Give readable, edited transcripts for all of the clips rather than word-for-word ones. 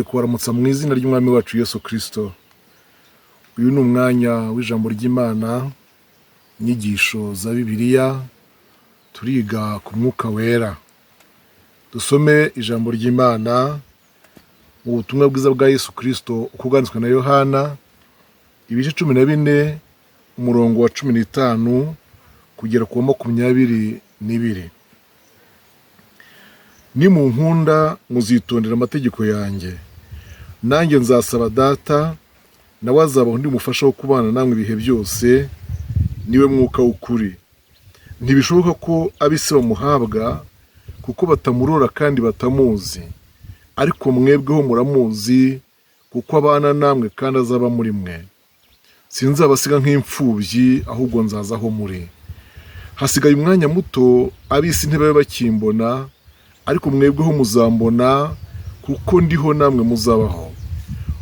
Kubaramutsa mu izina ry'Umwami wacu Yesu Kristo. Uyu ni umwanya w'ijambo ry'Imana, inyigisho za Bibiliya, turiga ku mwuka wera. Dusome ijambo ry'Imana mu butumwa bwiza bwa Yesu Kristo uko bwanditswe na Yohana, ibice 14 umurongo wa 15 kugera ku 22. Ni mu nkunda muzitondera amategeko yanjye, nanjye nzasaba Data, nawe azabaho undi mufasha wo kubana namwe ibihe byose, niwe mwuka w'ukuri. Ntibishoboka ko ab'isi bamuhabwa, kuko batamurora kandi batamuzi, ariko mwebweho muramuzi, kuko abana namwe kandi azaba muri mwe. Sinzabasiga nk'imfubyi, ahubwo nzaza aho muri. Hasigaye umwanya muto, ab'isi ntibabe bakimbona, ariko mwebweho muzambona, kuko ndiho namwe muzabaho.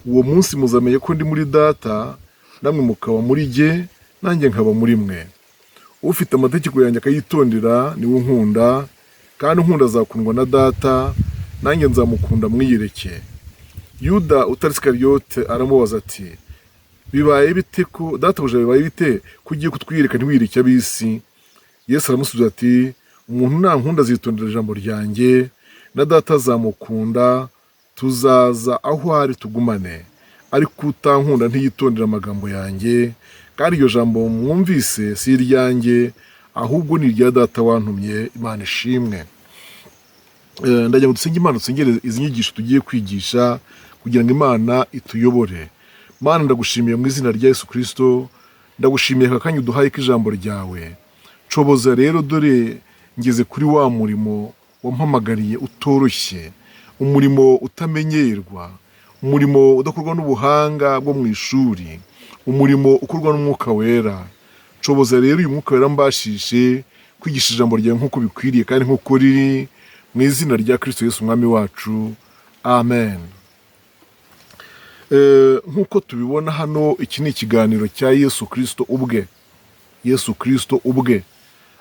Uwo munsi muzamenye ko ndi muri Data, namwe mukaba muri jye, nanjye nkaba muri mwe. Ufite amategeko yanjye akayitondera niwe unkunda, kandi unkunda azakundwa na Data, nanjye nzamukunda mwiyereke. Yuda utari Isikariyote aramubaza ati, bibaye bite ko databuja, bibaye bite ko ugiye kutwiyereka ntiwiyereke ab'isi? Yesu aramusubiza ati, umuntu nankunda azitondera ijambo ryanjye, na Data azamukunda, tuzaza aho ari tugumane. Ariko utankunda ntiyitondera amagambo yanjye, kandi iryo jambo mwumvise si iryanjye, ahubwo ni irya Data wantumye. Imana ishimwe. Ndagira ngo dusenge Imana, dusengere izi nyigisho tugiye kwigisha kugira ngo Imana ituyobore. Mana, ndagushimiye mu izina rya Yesu Kristo, ndagushimiye aka kanya uduhaye k'ijambo ryawe. Coboza rero, dore ngeze kuri wa murimo wampamagariye utoroshye, umurimo utamenyerwa, umurimo udakorwa n'ubuhanga bwo mu ishuri, umurimo ukorwa n'umwuka wera. Coboza rero uyu mwuka wera mbashishe kwigisha ijambo ryawe nk'uko bikwiriye kandi nk'uko riri, mu izina rya Kristo Yesu umwami wacu, amen. Nk'uko tubibona hano, iki ni ikiganiro cya Yesu Kristo ubwe. Yesu Kristo ubwe,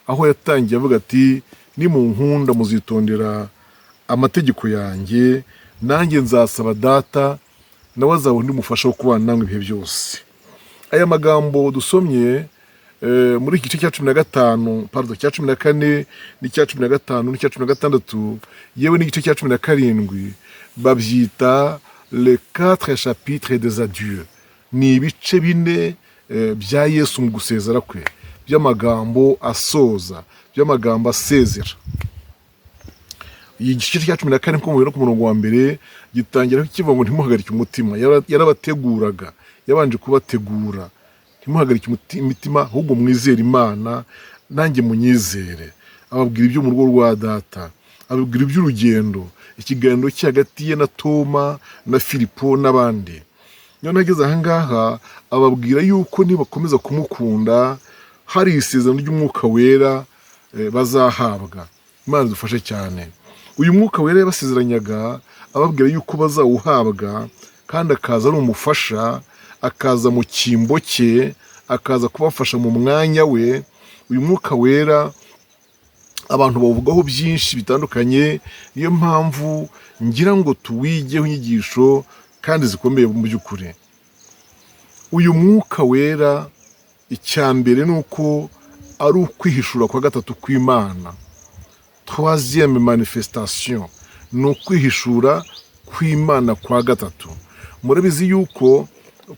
aho yatangiye avuga ati, ni mu nkunda muzitondera amategeko yanjye, nanjye nzasaba Data, nawe azaba undi mufasha wo kubana namwe ibihe byose. Aya magambo dusomye muri iki gice cya 15, cya 14 n'icya 15 n'icya 16, yewe n'igice cya 17, babyita les 4 chapitres des adieux. Ni ibice 4 bya Yesu mu gusezera kwe, by'amagambo asoza, by'amagambo asezera. Igice cya 14 ko mubera ku murongo wa mbere gitangira kivuga ngo ntimuhagarike umutima. Yarabateguraga, yabanje kubategura. Ntimuhagarike imitima, ahubwo mwizere Imana, nanjye munyizere. Ababwira ibyo mu rugo rwa Data, ababwira iby'urugendo, ikiganiro cye hagati ye na Toma na Filipo n'abandi. None ageze aha ngaha ababwira yuko nibakomeza kumukunda, hari isezerano ry'umwuka wera bazahabwa. Imana dufashe cyane. Uyu mwuka wera yabasezeranyaga, ababwira yuko bazawuhabwa, kandi akaza ari umufasha, akaza mu cyimbo cye, akaza kubafasha mu mwanya we. Uyu mwuka wera abantu bavugaho byinshi bitandukanye, niyo mpamvu ngira ngo tuwigeho inyigisho kandi zikomeye mu by'ukuri. Uyu mwuka wera, icyambere ni uko ari ukwihishura kwa gatatu kw'Imana. Troisième manifestation ni ukwihishura kw'Imana kwa gatatu. Murabizi yuko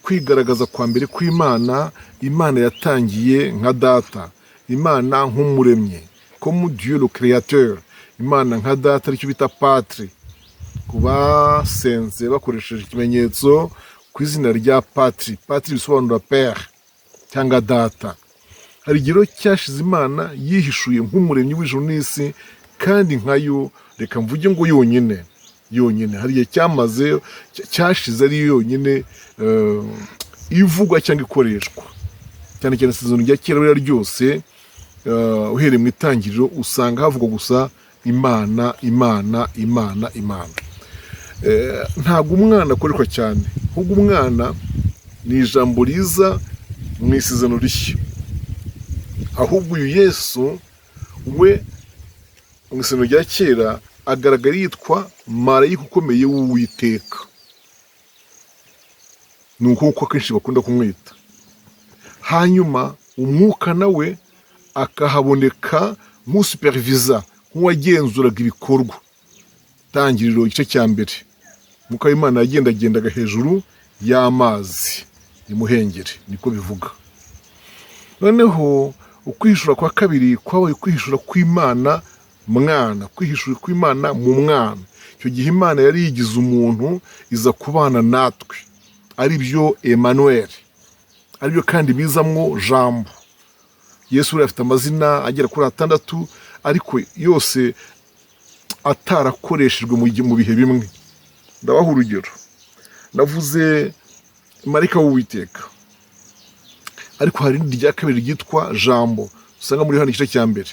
kwigaragaza kwa mbere kw'Imana, Imana yatangiye nka Data, Imana nk'umuremyi, comme Dieu le créateur. Imana nka Data aricyo bita Patre. Kubasenze bakoresheje ikimenyetso ku izina rya Patre. Patre bisobanura Père cyangwa Data. Hari igiro cyashize Imana yihishuye nk'umuremyi w'ijuru n'isi, kandi nkayo, reka mvuge ngo yonyine. Hari igihe cyamaze cyashize ari yonyine ivugwa cyangwa ikoreshwa. Cyane cyane isezerano rya kera ryose, uhereye mu itangiriro usanga havugwa gusa Imana, Imana, Imana, Imana. Ntabwo umwana akoreshwa cyane, ahubwo umwana ni ijambo riza mu isezerano rishya. Ahubwo uyu Yesu we mu isezerano rya kera agaragara yitwa marayika ukomeye w'Uwiteka. ni uko akenshi bakunda kumwita. Hanyuma umwuka nawe akahaboneka nk'usupervisa, nk'uwagenzuraga ibikorwa. Tangiriro igice cya mbere, umwuka w'Imana yagendagendaga hejuru y'amazi imuhengeri, niko bivuga. Noneho ukwihishura kwa kabiri kwabaye kwihishura kw'Imana mwana, kwihishura kw'Imana mu mwana. Icyo gihe Imana yari yigize umuntu iza kubana natwe, ari byo Emmanuel, ari byo kandi bizamwo jambo. Yesu afite amazina agera kuri 6, ariko yose atarakoreshejwe mu bihe bimwe. Ndabaha urugero. Navuze marayika w'Uwiteka, ariko hari irindi rya kabiri ryitwa jambo, usanga muri hano igice cya mbere.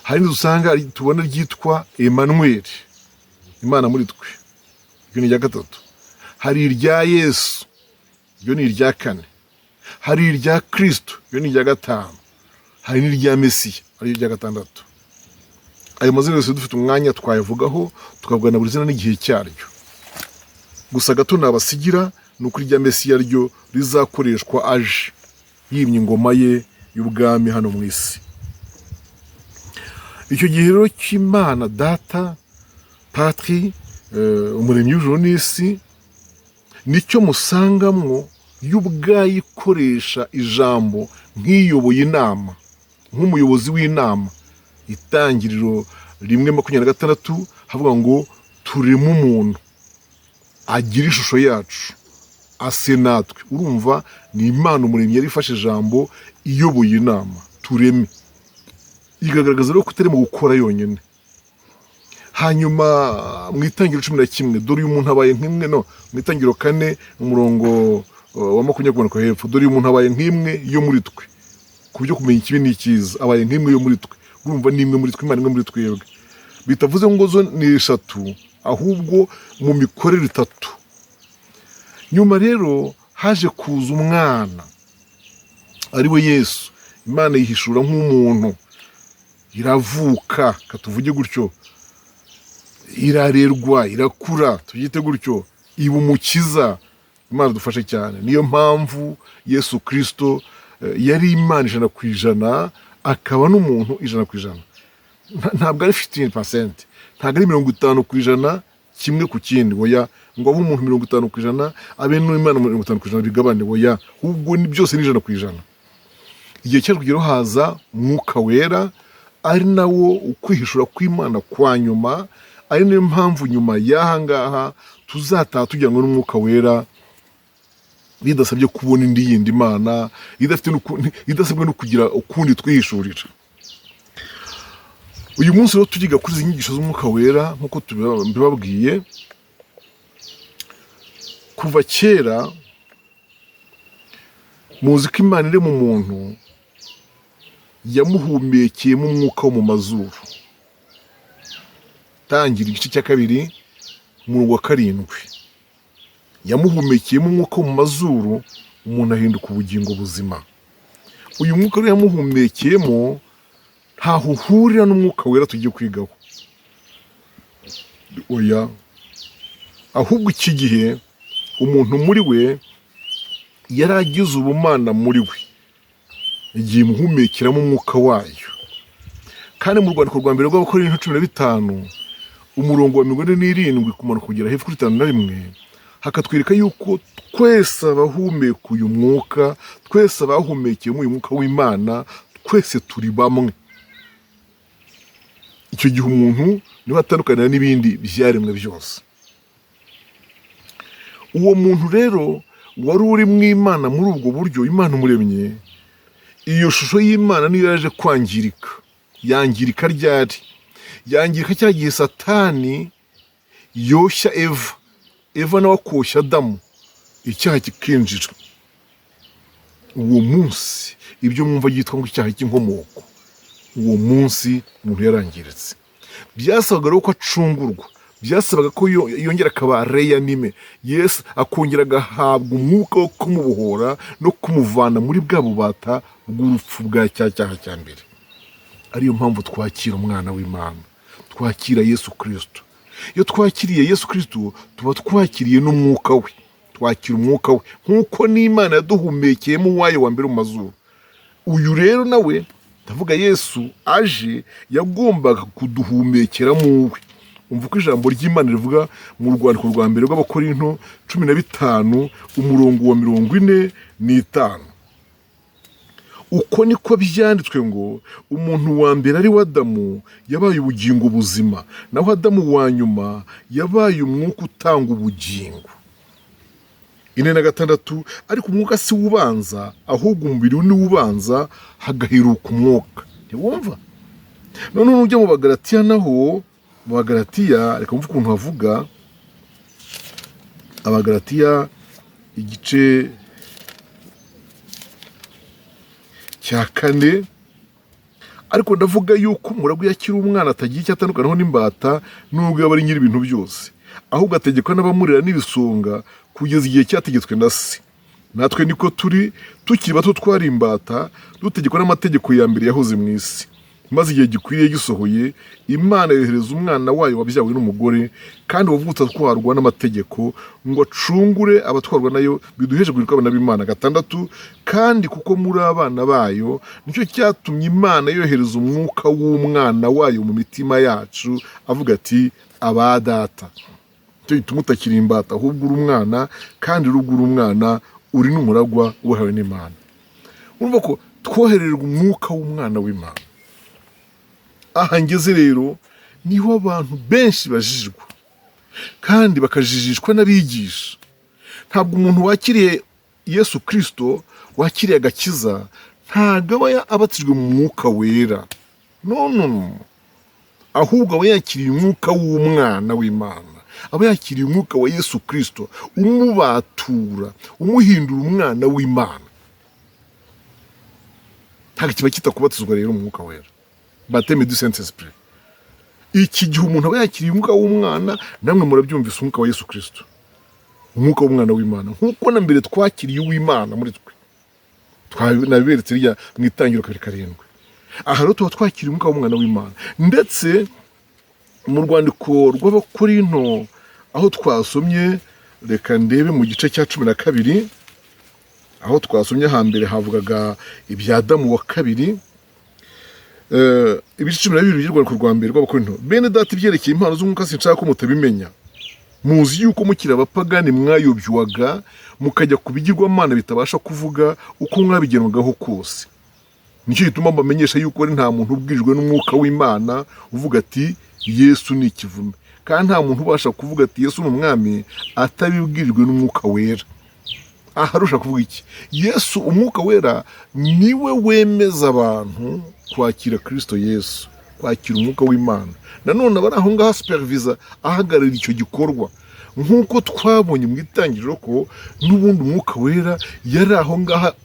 Hari n'indi usanga tubona ryitwa Emmanuel, Imana muri twe, iryo ni irya 3. Hari irya Yesu, iryo ni irya 4. Hari irya Kristo, iryo ni irya 5. Hari n'irya Mesiya, ari irya 6. Ayo mazina yose dufite umwanya twayavugaho, tukavugana buri zina n'igihe cyaryo. Gusa gato nabasigira ni uko irya Mesiya ryo rizakoreshwa aje yimye ingoma ye y'ubwami hano mu isi. Icyo gihe rero cy'Imana Data, Patri, umuremyi w'ijuru n'isi, nicyo musangamwo y'ubwayo ikoresha ijambo nk'iyoboye inama, nk'umuyobozi w'inama. Itangiriro 1:26 havuga ngo tureme umuntu agira ishusho yacu, ase natwe. Urumva ni Imana umuremyi yari ifashe ijambo iyoboye inama, tureme. Igaragaza rero ko itarimo gukora yonyine. Hanyuma mu itangiriro 11, dore uyu muntu abaye nk'imwe, no, mu itangiriro 4 umurongo wa 20 hepfo, dore uyu muntu abaye nk'imwe yo muri twe, ku buryo kumenya ikibi n'icyiza, abaye nk'imwe yo muri twe. Urumva ni imwe muri twe, Imana imwe muri twebwe. Bitavuze ngo zo ni 3, ahubwo mu mikorere 3. Nyuma rero haje kuza umwana, ari we Yesu. Imana yihishura nk'umuntu, iravuka, katuvuge gutyo, irarerwa, irakura, tubyite gutyo, iba umukiza. Imana dufashe cyane. Niyo mpamvu Yesu Kristo yari Imana 100%, akaba n'umuntu 100%. Ntabwo ari 15%, ntabwo ari 50% kimwe ku kindi, oya, ngo abe umuntu 50%, abe n'Imana 50% bigabane, oya, ubwo ni byose ni 100%. Igihe cyo kugero haza umwuka wera, ari nawo ukwihishura kw'Imana kwa nyuma. Ari niyo mpamvu nyuma y'aha ngaha tuzataha tujyanwe n'umwuka wera, bidasabye kubona indi yindi Imana, idasabwe no kugira ukundi twihishurira. Uyu munsi rero tugiga kuri izi nyigisho z'umwuka wera, nk'uko tubibabwiye. Kuva kera muzi ko Imana iri mu muntu yamuhumekeyemo umwuka wo mu mazuru. Tangira igice cya 2 umurongo wa 7. Yamuhumekeyemo umwuka wo mu mazuru, umuntu ahinduka ubugingo buzima. Uyu mwuka rero yamuhumekeyemo ntaho uhurira n'umwuka wera tugiye kwigaho, oya, ahubwo iki gihe umuntu muri we yaragize ubumana muri we, igihe imuhumekeramo umwuka wayo. Kandi mu rwandiko rwa mbere rw'Abakorinto 15 umurongo wa 47 kumanuka kugera hepfo kuri 51, hakatwereka yuko twese abahumeka uyu mwuka, twese abahumekeyemo uyu mwuka w'Imana, twese turi bamwe. Icyo gihe umuntu niwe atandukanira n'ibindi byaremwe byose. Uwo muntu rero wari uri mu Imana muri ubwo buryo, Imana umuremye, iyo shusho y'Imana niyo yaje kwangirika. Yangirika ryari? Yangirika cya gihe Satani yoshya Eva nawe akoshya Adamu, icyaha kikinjira. Uwo munsi ibyo mwumva yitwa ngo icyaha cy'inkomoko, uwo munsi umuntu yarangiritse. Byasabaga rero ko acungurwa, byasabaga ko yongera akaba reyanime, Yesu akongera agahabwa umwuka wo kumubohora no kumuvana muri bwa bubata bw'urupfu bwa cyaha cya mbere. Ariyo mpamvu twakira umwana w'Imana, twakira Yesu Kristo. Iyo twakiriye Yesu Kristo tuba twakiriye n'umwuka we. twakira umwuka we nk'uko n'Imana yaduhumekeyemo uwayo wa mbere mu mazuru. Uyu rero nawe ndavuga Yesu aje yagombaga kuduhumekeramo uwe. Umva uko ijambo ry'Imana rivuga mu rwandiko rwa mbere rw'Abakorinto 15 umurongo wa 45. Uko niko byanditswe ngo umuntu wa mbere ari Adamu yabaye ubugingo buzima, naho Adamu wa nyuma yabaye umwuka utanga ubugingo. 46 ariko umwuka si ubanza, ahubwo umubiri ni ubanza, hagaheruka umwuka. Ntiwumva? None nujya mu Bagalatiya naho, mu Bagalatiya reka mvuga ukuntu havuga, Abagalatiya igice cya 4, ariko ndavuga yuko umuragwa yakira umwana atagiye icyo atandukanaho n'imbata nubwo yaba ari nyiri ibintu byose, ahubwo ategekwa n'abamurera n'ibisonga kugeza igihe cyategetswe na se. Natwe niko turi, tukiri bato twari imbata, dutegekwa n'amategeko ya mbere yahoze mu isi. Maze igihe gikwiriye gisohoye, Imana yohereza umwana wayo wabyawe n'umugore, kandi wavutse atwarwa n'amategeko, ngo acungure abatwarwa nayo, biduheje guhirwa abana b'Imana. 6 kandi kuko muri abana bayo, nicyo cyatumye Imana yohereza umwuka w'umwana wayo mu mitima yacu, avuga ati aba data. Cyo gituma utakiri imbata, ahubwo uri umwana, kandi uri umwana uri n'umuragwa wahawe n'Imana. Urumva ko twohererwa umwuka w'umwana w'Imana. Aha ngeze rero niho abantu benshi bajijwa, kandi bakajijishwa n'abigisha. Ntabwo umuntu wakiriye Yesu Kristo, wakiriye agakiza, ntabwo aba abatijwe mu mwuka wera. No. Ahubwo aba yakiriye umwuka w'umwana w'Imana, aba yakiriye umwuka wa Yesu Kristo, umubatura, umuhindura umwana w'Imana. Ntabwo kiba kitakubatizwa rero mu mwuka wera, baptême du Saint-Esprit. Iki gihe umuntu aba yakiriye umwuka w'umwana, namwe murabyumvise umwuka wa Yesu Kristo, umwuka w'umwana w'Imana, nk'uko na mbere twakiriye uw'Imana muri twe. Nabiberetse rya mu Itangiriro 7. Aha rero tuba twakiriye umwuka w'umwana w'Imana. Ndetse mu rwandiko rw'Abakorinto aho twasomye, reka ndebe mu gice cya 12, aho twasomye hambere havugaga ibya Adamu wa kabiri, ibice 12 by'urwandiko rwa mbere rw'Abakorinto. Bene data, ibyerekeye impano z'umwuka sinshaka ko mutabimenya. Muzi yuko mukiri abapagani mwayobywaga, mukajya ku bigirwamana bitabasha kuvuga uko mwabigenwagaho kose. Nicyo gituma mbamenyesha yuko ari nta muntu ubwirijwe n'umwuka w'Imana uvuga ati Yesu ni ikivume, kandi nta muntu ubasha kuvuga ati Yesu ni umwami atabibwirijwe n'umwuka wera. Aha rusha kuvuga iki? Yesu umwuka wera niwe wemeza abantu kwakira Kristo Yesu, kwakira umwuka w'Imana. Nanone abari aho ngaho supervisa, ahagararira icyo gikorwa, nk'uko twabonye mu Itangiriro ko n'ubundi umwuka wera yari aho ngaho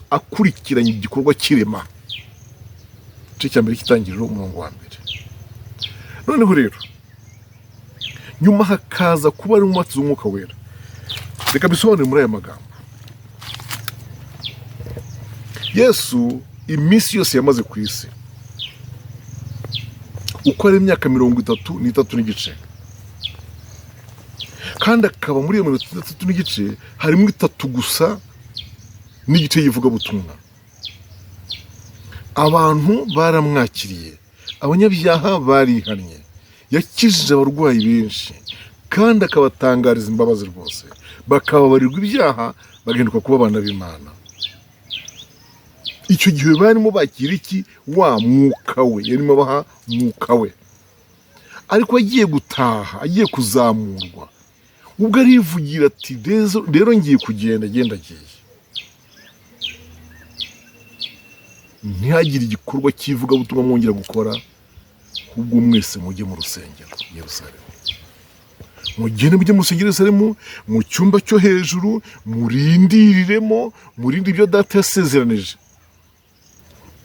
akurikiranye igikorwa kirema. Igice cya mbere cy'Itangiriro umurongo wa 1. Noneho rero nyuma hakaza kuba ari umubatizo w'umwuka wera. Reka bisobanure muri aya magambo. Yesu iminsi yose yamaze ku isi, uko ari imyaka 33 n'igice, kandi akaba muri iyo 33 n'igice harimo 3 gusa n'igice yivugabutumwa. Abantu baramwakiriye, abanyabyaha barihannye, yakijije abarwayi benshi, kandi akabatangariza imbabazi rwose, bakababarirwa ibyaha, bagahinduka kuba abana b'Imana. Icyo gihe barimo bakira iki? Wa mwuka we, yarimo abaha mwuka we. Ariko agiye gutaha, agiye kuzamurwa, ubwo arivugira ati rero ngiye kugenda, agiye. Ntihagire igikorwa cy'ivugabutumwa mwongera gukora, ubwo mwese mujye mu rusengero Yerusalemu. Mugende mujye mu rusengero Yerusalemu, mu cyumba cyo hejuru, murindiriremo, murinde ibyo data yasezeranije.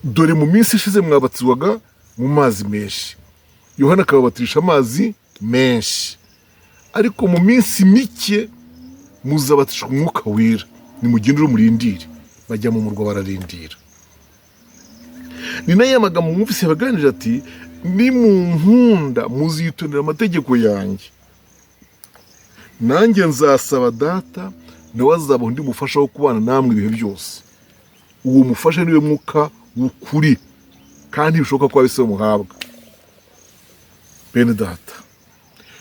Dore mu minsi ishize mwabatizwaga mu mazi menshi, Yohana akababatirisha amazi menshi, ariko mu minsi mike muzabatishwa umwuka wera. Nimugende murindire. Bajya mu murwa bararindira. Ni nayo magambo mwumvise baganira ati nimunkunda muzitondera amategeko yanjye, nanjye nzasaba data nawe azabaho undi mufasha wo kubana namwe ibihe byose. Uwo mufasha niwe mwuka w'ukuri kandi bishoboka ko abise muhabwa. Bene data,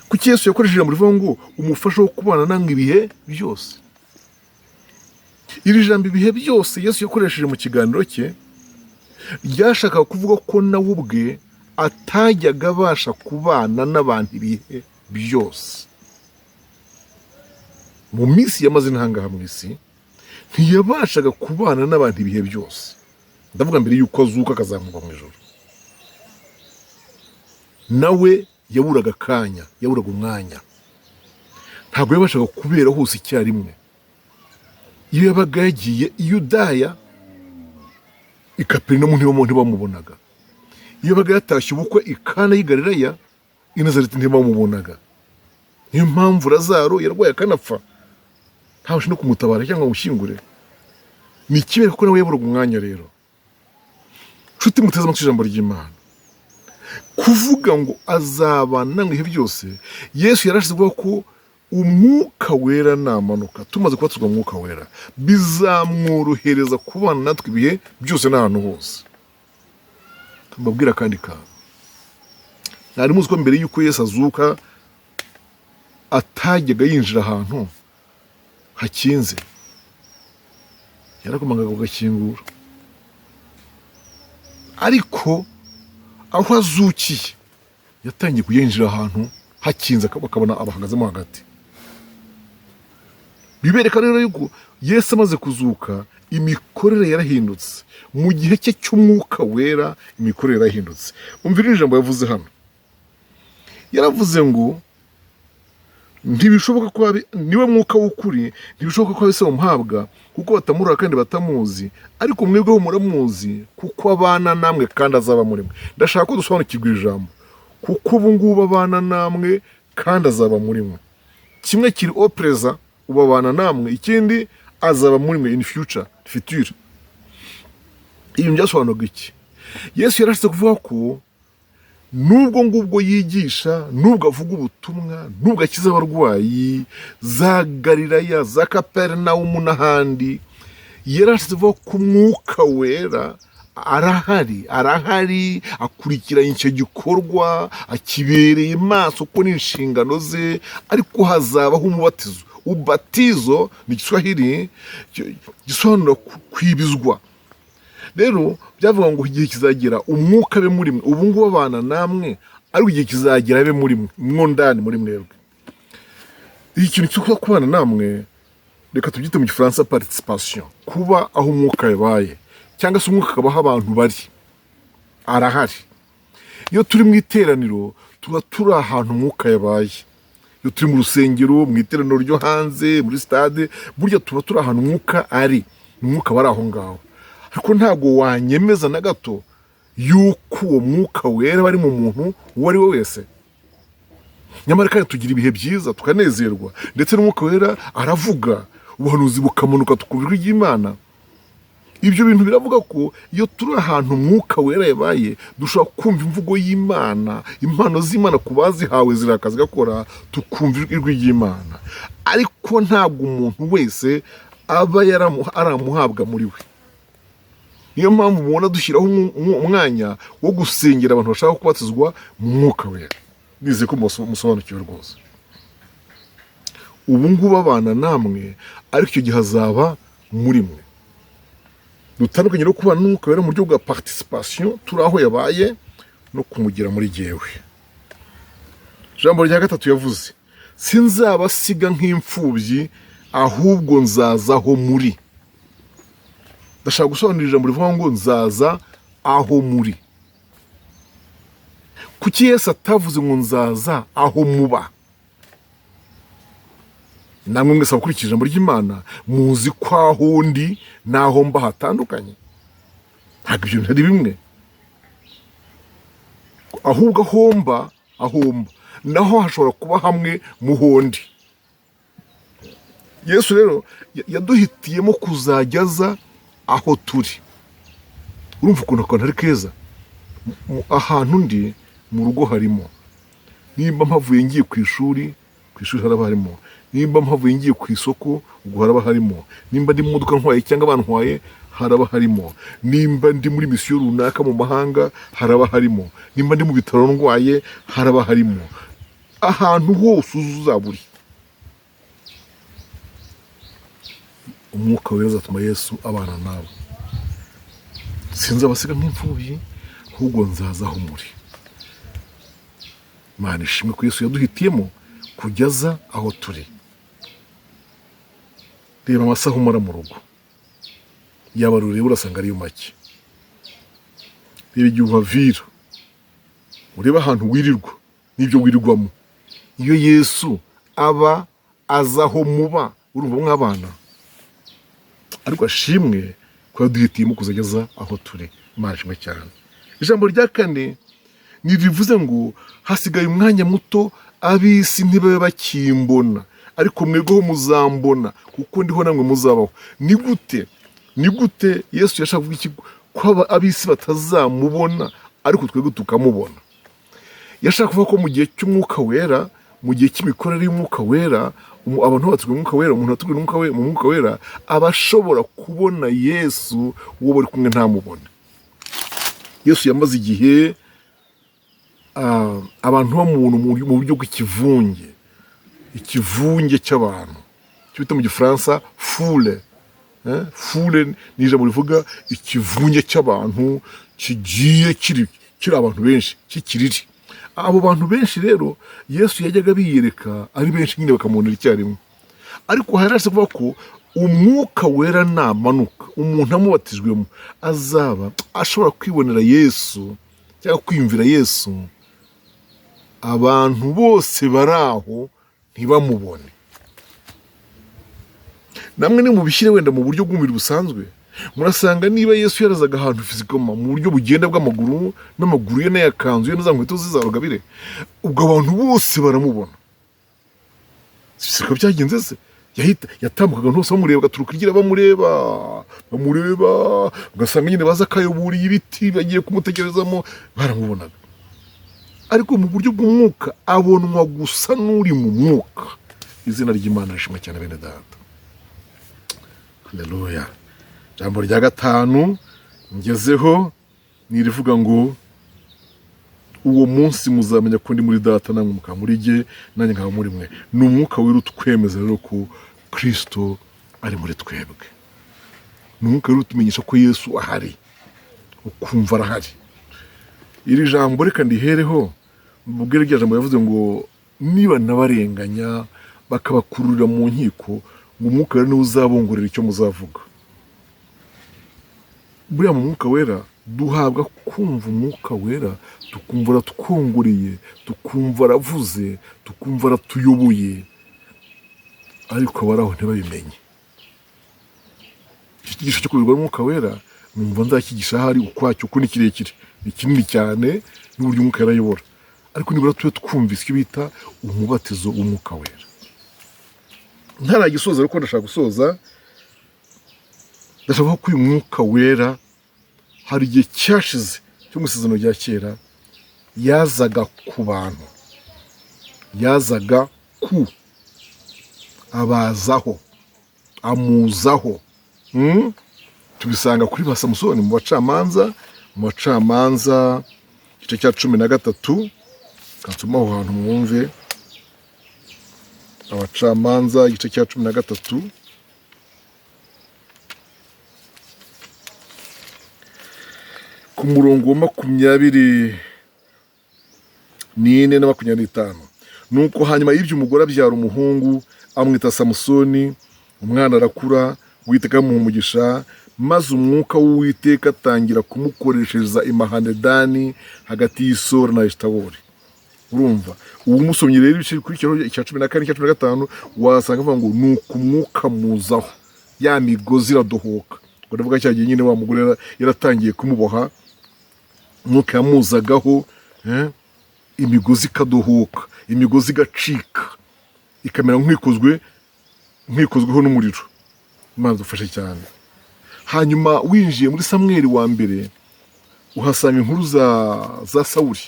kuki Yesu yakoresheje ijambo rivuga ngo umufasha wo kubana namwe ibihe byose? Iri jambo ibihe byose Yesu yakoresheje mu kiganiro cye ryashakaga kuvuga ko nawe ubwe atajyaga abasha kubana n'abantu ibihe byose. Mu minsi yamaze ntangaha mu isi ntiyabashaga kubana n'abantu ibihe byose. Ndavuga mbere yuko azuka akazamuka mu ijoro. Nawe yaburaga akanya, yaburaga umwanya. Ntabwo yabashaga kubera hose icyarimwe. Iyo yabaga yagiye i Yudaya, i Kaperinawumu ntibamubonaga. Iyo yabaga yatashye ubukwe i Kana y'i Galilaya, i Nazareti ntibamubonaga. Niyo mpamvu Lazaro yarwaye akanapfa, ntabashe no kumutabara cyangwa gushyingure. Ni ikibera kuko nawe yaburaga umwanya rero. Nshuti muteze amatwi ijambo ry'Imana, kuvuga ngo azabana namwe ibihe byose, Yesu yarashize ko umwuka wera namanuka, tumaze kubatizwa mu mwuka wera, bizamworohereza kubana natwe ibihe byose n'ahantu hose. Mbabwira kandi kantu, nari muzi ko mbere yuko Yesu azuka atajyaga yinjira ahantu hakinze, yarakomangaga agakingura. Ariko aho azukiye yatangiye kuyinjira ahantu hakinze, bakabona abahagazemo hagati. Bibereka rero yuko Yesu amaze kuzuka imikorere yarahindutse. Mu gihe cye cy'umwuka wera imikorere yarahindutse. Umvira ijambo yavuze hano, yaravuze ngo ntibishoboka ko niwe mwuka w'ukuri, ntibishoboka ko abise bamuhabwa kuko batamurora kandi batamuzi, ariko mwebweho muramuzi kuko abana namwe kandi azaba muri mwe. Ndashaka ko dusobanukirwa ijambo kuko ubu ngubu abana namwe kandi azaba muri mwe. Kimwe kiri au présent, ubu abana namwe, ikindi azaba muri mwe in future. Iyo byasobanuraga iki? Yesu yarashyize kuvuga ko nubwo ngubwo yigisha, nubwo avuga ubutumwa, nubwo akiza abarwayi za Galilaya, za Kaperinawumu n'ahandi, yarashyize kuvuga ko umwuka wera arahari akurikiranye icyo gikorwa, akibereye maso ko n'inshingano ze. Ariko hazabaho umubatizo. Ubatizo ni Kiswahili gisobanura kwibizwa. Rero byavuga ngo igihe kizagera umwuka abe muri mwe. Ubu ngubu abana namwe, ariko igihe kizagera abe muri mwe, mwo ndani muri mwebwe. Ikintu cyo kubana namwe, reka tubyite mu Gifaransa participation, kuba aho umwuka yabaye, cyangwa se umwuka akabaho abantu bari, arahari. Iyo turi mu iteraniro tuba turi ahantu umwuka yabaye. Iyo turi mu rusengero, mu iteraniro ryo hanze, muri stade, burya tuba turi ahantu umwuka ari, umwuka bari aho ngaho. Ariko ntabwo wanyemeza na gato yuko uwo mwuka wera bari mu muntu uwo ari we wese. Nyamara kandi tugira ibihe byiza tukanezerwa, ndetse n'umwuka wera aravuga, ubuhanuzi bukamanuka tukumva ry'Imana. Ibyo bintu biravuga ko iyo turi ahantu umwuka wera yabaye, dushobora kumva imvugo y'Imana, impano z'Imana ku bazihawe zirakaza gakora, tukumva ijwi ry'Imana. Ariko ntabwo umuntu wese aba aramuhabwa muri we. Niyo mpamvu mubona dushyiraho umwanya wo gusengera abantu bashaka kubatizwa mu mwuka wera. Nizeye ko musobanukiwe rwose. Ubu ngubu abana namwe, ariko icyo gihe azaba muri mwe. Dutandukanye no kubana n'umwuka wera mu buryo bwa participation, turi aho yabaye, no kumugira muri jyewe. Ijambo rya gatatu yavuze, sinzabasiga nk'imfubyi, ahubwo nzaza aho muri. Ndashaka gusobanurira ijambo rivuga ngo nzaza aho muri. Kuki Yesu atavuze ngo nzaza aho muba? Namwe mwese abakurikira ijambo ry'Imana muzi ko aho ndi n'aho mba hatandukanye. Ntabwo ibyo ntari bimwe. Ahubwo aho mba naho hashobora kuba hamwe mu hondi. Yesu rero yaduhitiyemo kuzajya aza aho turi. Urumva ukuntu akantu ari keza? Ahantu ndi mu rugo harimo. Nimba mpavuye ngiye ku ishuri, ku ku ishuri haraba harimo, nimba mpavuye ngiye ku isoko ubwo haraba harimo, nimba ndi mu modoka ntwaye cyangwa bantwaye haraba harimo, nimba ndi muri misiyo runaka mu mahanga haraba harimo, nimba ndi mu bitaro ndwaye haraba harimo, ahantu hose uzaba uri umwuka wera azatuma Yesu abana nawe. Sinzabasiga nk'imfubyi, ahubwo nzaza aho muri. Imana ishimwe ko Yesu yaduhitiyemo kugeza aho turi. Reba amasaha umara mu rugo, yaba rureba urasanga ariyo make. Reba igihe uhavira, ureba ahantu wirirwa n'ibyo wirirwamo. Iyo Yesu aba aza aho muba, urumva nk'abana. Ariko ashimwe ko yaduhitiyemo kuzageza aho turi. Imana ishimwe cyane. Ijambo rya kane nirivuze ngo hasigaye umwanya muto ab'isi ntibabe bakimbona, ariko mwebweho muzambona kuko ndiho namwe muzabaho. Ni gute Yesu yashaka kuvuga iki ko ab'isi batazamubona ariko twebwe tukamubona? Yashaka kuvuga ko mu gihe cy'umwuka wera, mu gihe cy'imikorere y'umwuka wera, abantu batswe umwuka wera, umuntu atubwira mu mwuka wera aba ashobora kubona Yesu uwo bari kumwe ntamubone. Yesu yamaze igihe abantu bamubona mu buryo bw'ikivunge, ikivunge cy'abantu cyo bita mu gifaransa foule. Foule ni ijambo rivuga ikivunge cy'abantu kigiye kiri abantu benshi, kikiriri. Abo bantu benshi rero Yesu yajyaga biyereka ari benshi nyine bakamubonera icyarimwe. Ariko harashye kuvuga ko umwuka wera namanuka, umuntu amubatijwemo azaba ashobora kwibonera Yesu cyangwa kwiyumvira Yesu, abantu bose bari aho ntibamubone. Namwe nimubishyire wenda mu buryo bw'umubiri busanzwe, murasanga niba Yesu yarazaga ahantu fizikoma mu buryo bugenda bw'amaguru, n'amaguru ye n'ayakanzu ye n'za nkweto ze za rugabire, ubwo abantu bose baramubona. Siko byagenze se? Yatambukaga hose bamureba, gaturuka igira bamureba, ugasanga nyine baza akayoburiye ibiti bagiye kumutegerezamo, baramubonaga. Ariko mu buryo bw'umwuka abonwa gusa n'uri mu mwuka. Izina ry'Imana rishimwe cyane bene data. Haleluya. Ijambo rya gatanu ngezeho nirivuga ngo uwo munsi muzamenya ko ndi muri data namwe mukaba muri jye nanjye nkaba muri mwe. Ni umwuka wera utwemeza rero ko Kristo ari muri twebwe. Ni umwuka wera utumenyesha ko Yesu ahari, ukumva arahari. Iri jambo reka ndihereho mubwire rya jambo yavuze ngo niba nabarenganya bakabakururira mu nkiko, ngo umwuka wera niwe uzabongorera icyo muzavuga. Buriya mu mwuka wera duhabwa kumva umwuka wera, tukumva aratwongoreye, tukumva aravuze, tukumva aratuyoboye, ariko abaraho ntibabimenye. Iki kigisho cyo kuyoborwa n'umwuka wera numva nzakigisha ahari ukwacyo, uko ni kirekire, ni kinini cyane n'uburyo umwuka yarayobora. Ariko nibura tube twumvise icyo bita umubatizo w'umwuka wera. Ntaragisoza ariko ndashaka gusoza, ndashaka ko uyu mwuka wera hari igihe cyashize cyo mu isezerano rya kera yazaga ku bantu, yazaga ku abazaho, amuzaho. Tubisanga kuri ba Samusoni mu bacamanza igice cya 13, kansoma aho hantu mwumve. Abacamanza igice cya 13 ku murongo wa 24 na 25. Nuko hanyuma y'ibyo umugore abyara umuhungu amwita Samusoni, umwana arakura, Uwiteka amuha umugisha, maze umwuka w'Uwiteka atangira kumukoreshereza imahanedani hagati y'Isora na Eshitawoli. Urumva ubu musomye rero ibice kuri cya 14 cya 15 wasanga avuga ngo nuko umwuka muzaho, ya migozi iradohoka. Ngo ndavuga cyagiye nyine wa mugore yaratangiye kumuboha, umwuka yamuzagaho, imigozi ikadohoka, imigozi igacika, ikamera nk'ikozweho n'umuriro. Imana dufashe cyane. Hanyuma winjiye muri Samweli wa mbere uhasanga inkuru za Sawuli,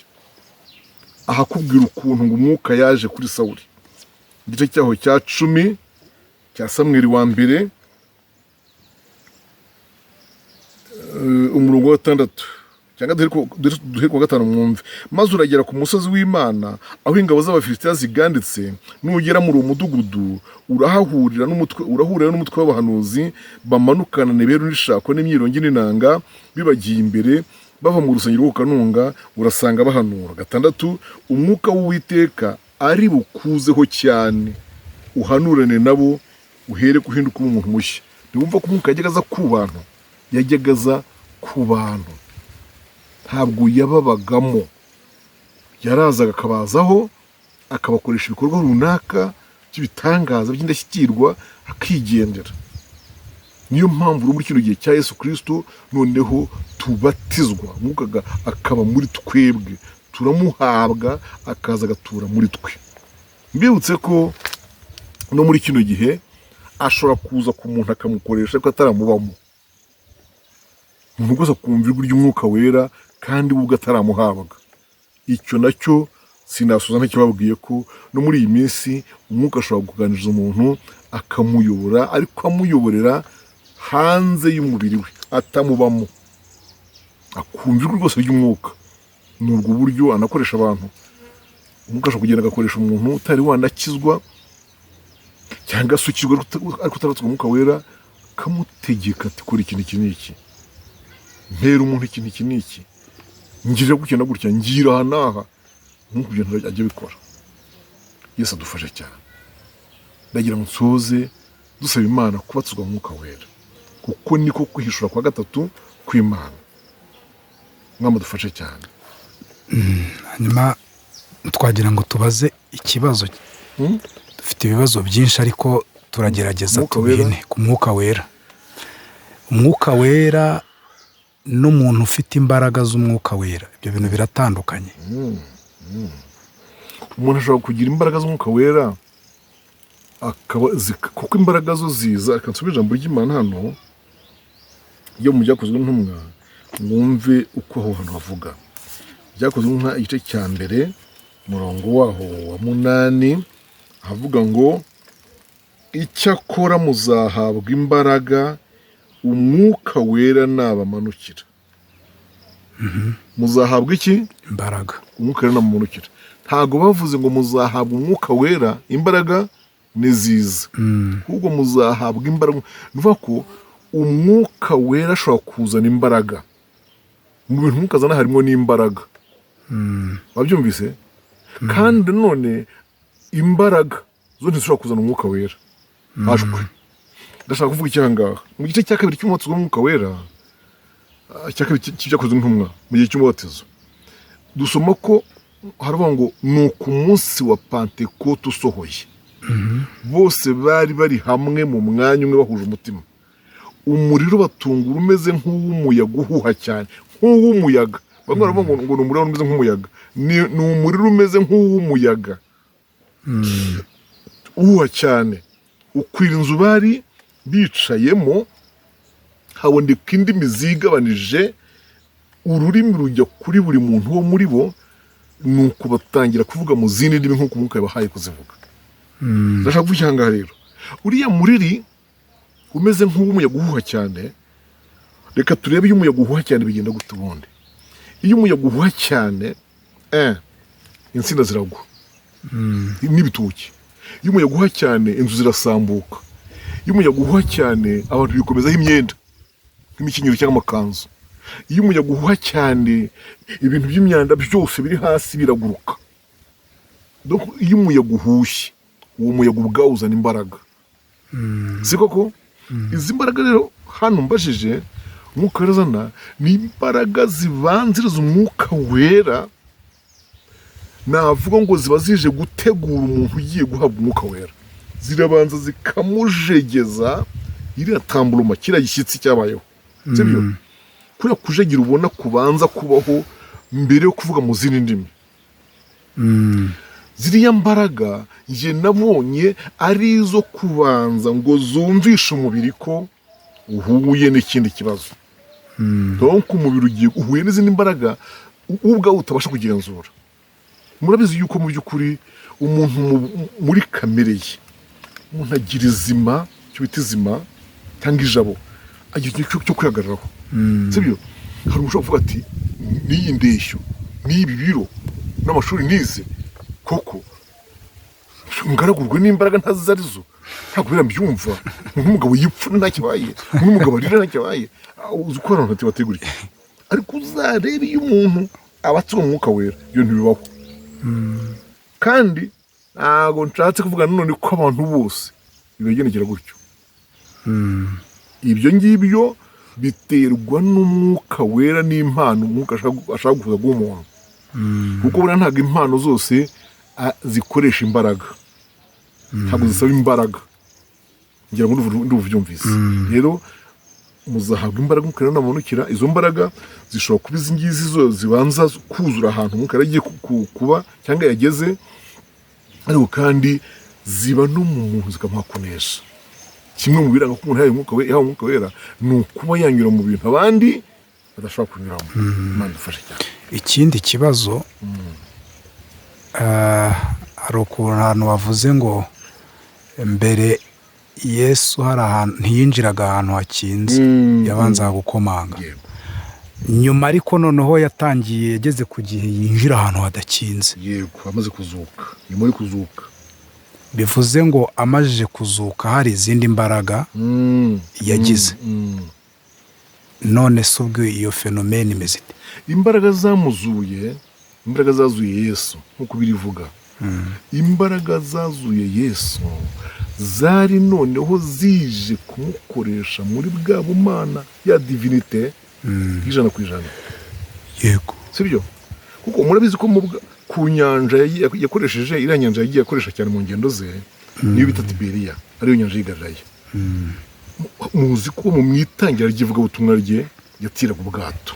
ahakubwira ukuntu ngo umwuka yaje kuri Sawuli. igice cyaho cya 10 cya Samweli wa mbere umurongo wa 6 cyangwa duhere ku 5 mwumve. Maze uragera ku musozi w'Imana aho ingabo z'Abafilisitiya ziganditse, nugera muri uwo mudugudu urahurira n'umutwe w'abahanuzi bamanukana neberu n'ishako n'imyirongi n'inanga bibagiye imbere bava mu rusengero rw'Ukanunga, urasanga bahanura. 6 umwuka w'Uwiteka ari bukuzeho cyane, uhanurane nabo uhere kuhinduka umuntu mushya. Niwumva ko umwuka yajyaga aza ku bantu, yajyaga aza ku bantu, ntabwo yababagamo. Yarazaga akabazaho akabakoresha ibikorwa runaka by'ibitangaza by'indashyikirwa akigendera. Niyo mpamvu muri kino gihe cya Yesu Kristo noneho tubatizwa, umwuka akaba muri twebwe, turamuhabwa akaza agatura muri twe. Mbibutse ko no muri kino gihe ashobora kuza ku muntu akamukoresha ko ataramubamo. Umuntu gusa kumva ijwi ry'umwuka wera kandi ubwo ataramuhabwa. Icyo nacyo sinasuza ntakibabwiye ko no muri iyi minsi umwuka ashobora kuganiriza umuntu akamuyobora, ariko amuyoborera hanze y'umubiri we atamubamo, akumva ijwi rwose ry'umwuka. Ni ubwo buryo anakoresha abantu. Umwuka ashobora kugenda agakoresha umuntu utari wanakizwa cyangwa asukirwa ariko utaratswe umwuka wera, akamutegeka ati kora ikintu iki n'iki, mpera umuntu ikintu iki n'iki, ngirira gutya na gutya, ngira aha n'aha, nk'uko ibyo ajya bikora. Yesu adufashe cyane. Ndagira ngo nsoze dusaba Imana kubatizwa umwuka wera, kuko niko kwihishura kwa 3 kw'Imana. Mwama dufashe cyane. Hanyuma twagira ngo tubaze ikibazo. Dufite ibibazo byinshi ariko turagerageza tubine ku mwuka wera. Umwuka wera n'umuntu ufite imbaraga z'umwuka wera, ibyo bintu biratandukanye. Umuntu ashobora kugira imbaraga z'umwuka wera kuko imbaraga zo ziza. Reka nsubire ijambo ry'Imana hano iyo mu Byakozwe n'Intumwa mwumve uko aho hantu havuga. Byakozwe n'Intumwa igice cya 1 umurongo waho wa 8 havuga ngo icyakora muzahabwa imbaraga umwuka wera nabamanukira. Muzahabwa iki? Imbaraga. Umwuka wera nabamanukira. Ntago bavuze ngo muzahabwa umwuka wera imbaraga niziza, ahubwo muzahabwa imbaraga. Nuvuga ko umwuka wera ashobora kuzana imbaraga. Mu bintu umwuka azana harimo n'imbaraga. Wabyumvise? Kandi none imbaraga zo ntizishobora kuzana umwuka wera. Hashwe. Ndashaka kuvuga ikiranga mu gice cya 2 cy'umubatizo w'umwuka wera, cya 2 cy'Ibyakozwe n'Intumwa mu gihe cy'umubatizo, dusoma ko haravuga ngo nuko umunsi wa Pentekote usohoye, bose bari hamwe mu mwanya umwe bahuje umutima, umuriro batungura umeze nk'uw'umuyaga uhuha cyane, nk'uw'umuyaga. Bamwe baravuga ngo ni umuriro umeze nk'umuyaga, ni umuriro umeze nk'uw'umuyaga uhuha cyane, ukwira inzu bari bicayemo, haboneka indimi zigabanije, ururimi rujya kuri buri muntu wo muri bo, nuko batangira kuvuga mu zindi ndimi nk'uko umwuka yabahaye kuzivuga. Ndashaka kuvuga cyangwa rero uriya muriri umeze nk'uw'umuyaga uhuha cyane. Reka turebe iyo umuyaga uhuha cyane bigenda gute ubundi. Iyo umuyaga uhuha cyane insina ziragwa n'ibitoki. Iyo umuyaga uhuha cyane inzu zirasambuka. Iyo umuyaga uhuha cyane abantu bikomezaho imyenda nk'imikenyero cyangwa amakanzu. Iyo umuyaga uhuha cyane ibintu by'imyanda byose biri hasi biraguruka. Iyo umuyaga uhushye, uwo muyaga ubwawo uzana imbaraga. Si koko? Izi mbaraga rero hano mbajije umwuka wera azana ni imbaraga zibanziriza umwuka wera. Navuga ngo ziba zije gutegura umuntu ugiye guhabwa umwuka wera. Zirabanza zikamujegeza iriya tambuluma, kiriya gishyitsi cyabayeho. Sibyo? Kuriya kujegera ubona kubanza kubaho mbere yo kuvuga mu zindi ndimi. Ziriya mbaraga nje nabonye ari izo kubanza ngo zumvishe umubiri ko uhuye n'ikindi kibazo. Donc umubiri ugiye uhuye n'izindi mbaraga ubwawe utabasha kugenzura. murabizi yuko mu by'ukuri umuntu muri kamere ye umuntu agira izima cyo bita izima cyangwa ijabo agira ikintu cyo kwihagararaho sibyo hari umuntu uvuga ati n'iyi ndeshyo n'ibi biro n'amashuri nize koko ngaragurwe n'imbaraga ntazi arizo ntabwo birambyumva nk'umugabo yipfuna ntakibaye nk'umugabo arira ntakibaye uzi ko abantu batateguriye ariko uzarebe iyo umuntu abatse umwuka wera iyo ntibibaho kandi ntabwo nshatse kuvuga none ko abantu bose bibagendekera gutyo ibyo ngibyo biterwa n'umwuka wera n'impano umwuka ashaka kuza guha umuntu kuko buriya ntabwo impano zose zikoresha imbaraga ntabwo zisaba imbaraga ngira ngo nduvyumvise rero muzahabwa imbaraga mukara namanukira izo mbaraga zishobora kuba izi ngizi zo zibanza kuzura ahantu mukara agiye kuba cyangwa yageze ariko kandi ziba no mu muntu zikamuhakonesha kimwe mu biranga ko umuntu yahawe umwuka wera ni ukuba yanyura mu bintu abandi badashobora kunyuramo Imana idufashe cyane. Ikindi kibazo hari ukuntu ahantu bavuze ngo mbere Yesu hari ahantu ntiyinjiraga ahantu hakinze yabanzaga gukomanga nyuma ariko noneho yatangiye yageze ku gihe yinjira ahantu hadakinze yego amaze kuzuka nyuma yo kuzuka bivuze ngo amajije kuzuka hari izindi mbaraga yagize none se ubwo iyo fenomene imeze ite? Imbaraga zamuzuye imbaraga zazuye Yesu nk'uko birivuga imbaraga zazuye Yesu zari noneho zije kumukoresha muri bwa bumana ya divinite ijana ku ijana yego sibyo kuko murabizi ko ku nyanja yakoresheje iriya nyanja yagiye akoresha cyane mu ngendo ze niyo bita Tiberiya ariyo nyanja y'Igalilaya muzi ko mu mwitangira ry'ivugabutumwa rye yatiraga ubwato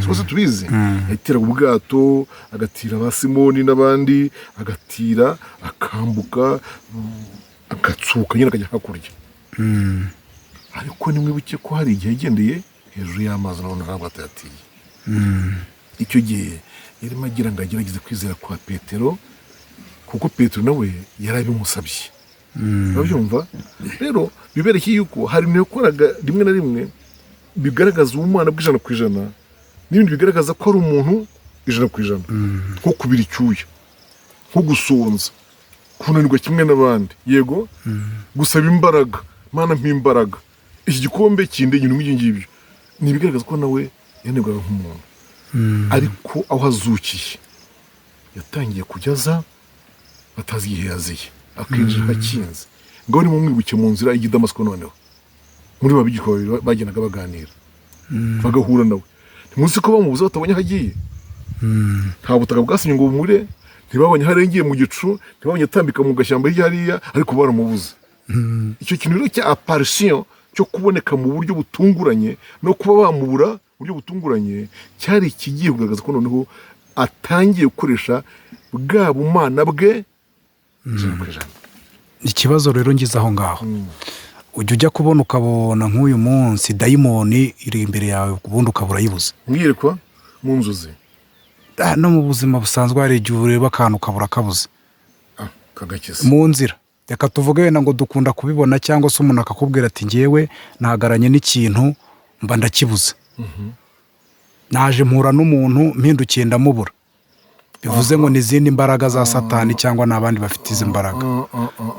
twese tubizi yatiraga ubwato agatira ba Simoni n'abandi agatira akambuka agatsuka nyine akajya hakurya ariko nimwibuke ko hari igihe yagendeye hejuru y'amazi nabona ntabwo atayatiye icyo gihe yarimo agira ngo agerageze kwizera kwa Petero kuko Petero nawe yari abimusabye urabyumva rero biberekeye yuko hari ibintu yakoraga rimwe na rimwe bigaragaza ubumana bw'ijana ku ijana n'ibindi bigaragaza ko ari umuntu ijana ku ijana nko kubira icyuya nko gusonza kunanirwa kimwe n'abandi yego gusaba imbaraga Mana mpimbaraga iki gikombe kinde ibintu nk'ibyo ngibyo ni ibigaragaza ko nawe yanegwaga nk'umuntu ariko aho azukiye yatangiye kujyaza batazi igihe yaziye akinjira hakinze ngo ni mu mwibuke mu nzira y'i Damasiko noneho muri babigiko bagenaga baganira bagahura nawe ntimuzi ko bamubuze batabonye hagiye nta butaka bwasinye ngo bumure ntibabonye harengeye mu gicu ntibabonye atambika mu gashyamba hariya ariko baramubuze icyo kintu rero cya apparition cyo kuboneka mu buryo butunguranye no kuba bamubura mu buryo butunguranye cyari ikigiye kugaragaza ko noneho atangiye gukoresha bwa bumana bwe ikibazo rero ngize aho ngaho ujya kubona ukabona nk'uyu munsi dayimoni iri imbere yawe ubundi ukabura yibuze iyerekwa mu nzozi no mu buzima busanzwe hari igihe ureba akantu ukabura kabuze kagakiza mu nzira reka tuvuge wenda ngo dukunda kubibona cyangwa se umuntu akakubwira ati ngewe nahagaranye n'ikintu mba ndakibuze naje mpura n'umuntu mpindukiye ndamubura bivuze ngo n'izindi mbaraga za Satani cyangwa n'abandi bafite izi mbaraga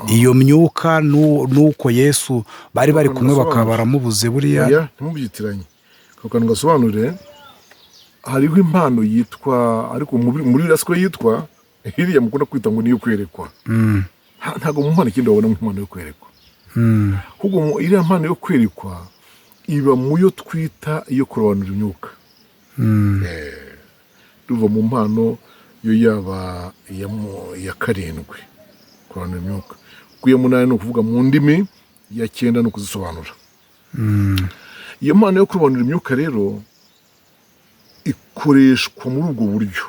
iyo myuka nuko Yesu bari kumwe bakaba baramubuze buriya ntimubyitiranye kuko ngasobanure hariho impano yitwa ariko muri rasiko yitwa hiriya mukunda kwita ngo niyo kwerekwa ntago mu mpano ikindi wabona nk'impano yo kwerekwa ahubwo iriya mpano yo kwerekwa iba mu yo twita iyo kurobanura imyuka ruva mu mpano yo yaba iya karindwi kurobanura imyuka kuko iya munani ni ukuvuga mu ndimi iya cyenda ni ukuzisobanura iyo mpano yo kurobanura imyuka rero ikoreshwa muri ubwo buryo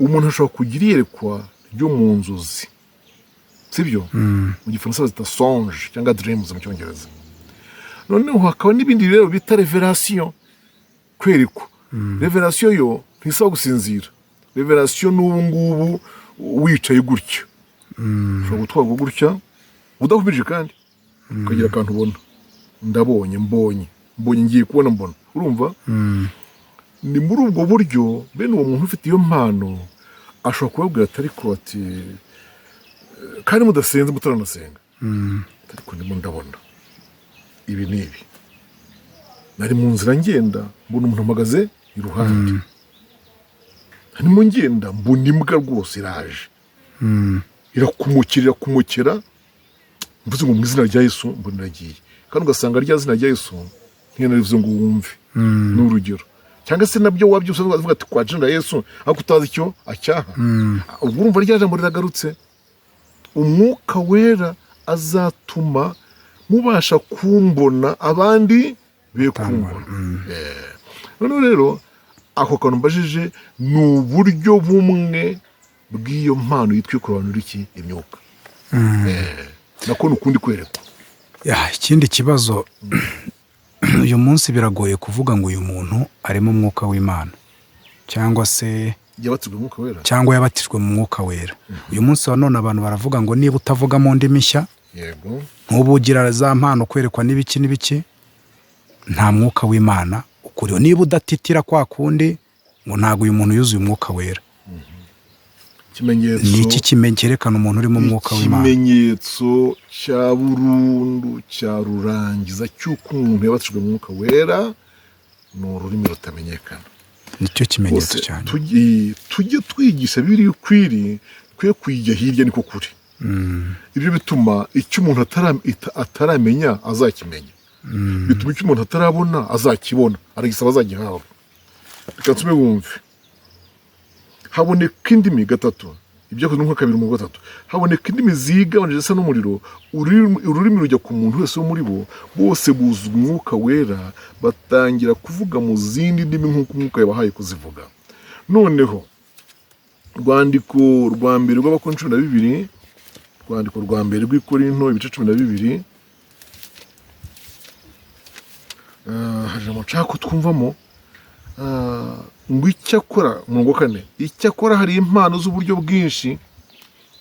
umuntu ashobora kugira iyerekwa ryo mu nzozi sibyo mu gifaransa bazita songe cyangwa dreams mu cyongereza noneho hakaba n'ibindi rero bita revelation kwerekwa revelation yo ntisaba gusinzira revelation n'ubu ngubu wicaye gutya ushobora gutwarwa gutya udahubirije kandi ukagira akantu ubona mbonye ngiye kubona mbona urumva ni muri ubwo buryo bene uwo muntu ufite iyo mpano ashobora kubabwira ati kandi mudasenze mutaranasenga ariko ndimo ndabona ibi n'ibi nari mu nzira ngenda mbona umuntu mpagaze iruhande harimo ngenda mbona imbwa rwose iraje irakumukira mvuze ngo mu izina rya Yesu mbona iragiye kandi ugasanga rya zina rya Yesu nkenarivuze ngo wumve n'urugero cyangwa se nabyo wabyose uvuga ati kwa jina Yesu ariko utazi icyo acyaha ubwo urumva rya jambo riragarutse umwuka wera azatuma mubasha kumbona abandi be kumbona none rero ako kantu mbajije ni uburyo bumwe bw'iyo mpano yitwa kurobanura iki imyuka nako nukundi kwerekwa ikindi kibazo uyu munsi biragoye kuvuga ngo uyu muntu arimo umwuka w'Imana cyangwa se yabatijwe umwuka wera cyangwa yabatijwe mu mwuka wera uyu munsi wa none abantu baravuga ngo niba utavuga mu ndimi nshya yego ntubugira za mpano kwerekwa n'ibiki nta mwuka w'Imana ukuriho niba udatitira kwa kundi ngo ntabwo uyu muntu yuzuye umwuka wera ni iki cyerekana umuntu uri mu mwuka w'Imana ikimenyetso cya burundu cya rurangiza cy'uko umuntu yabatijwe mu mwuka wera ni ururimi rutamenyekana nicyo kimenyetso cyane tujye twigisha biri ukwiri twe kwijya hirya niko kuri ibyo bituma icyo umuntu ataramenya azakimenya bituma icyo umuntu atarabona azakibona aragisaba azagihawe reka tube wumve haboneka indimi gatatu ibyakozwe nka 2:3 haboneka indimi zigabanije zisa n'umuriro ururimi rujya ku muntu wese wo muri bo bose buzuzwa umwuka wera batangira kuvuga mu zindi ndimi nk'uko umwuka yabahaye kuzivuga noneho rwandiko rwa mbere rw'Abakorinto 12 rwandiko rwa mbere rw'Ikorinto ibice 12 haje amacako twumvamo ngo icyakora umurongo 4 icyakora hari impano z'uburyo bwinshi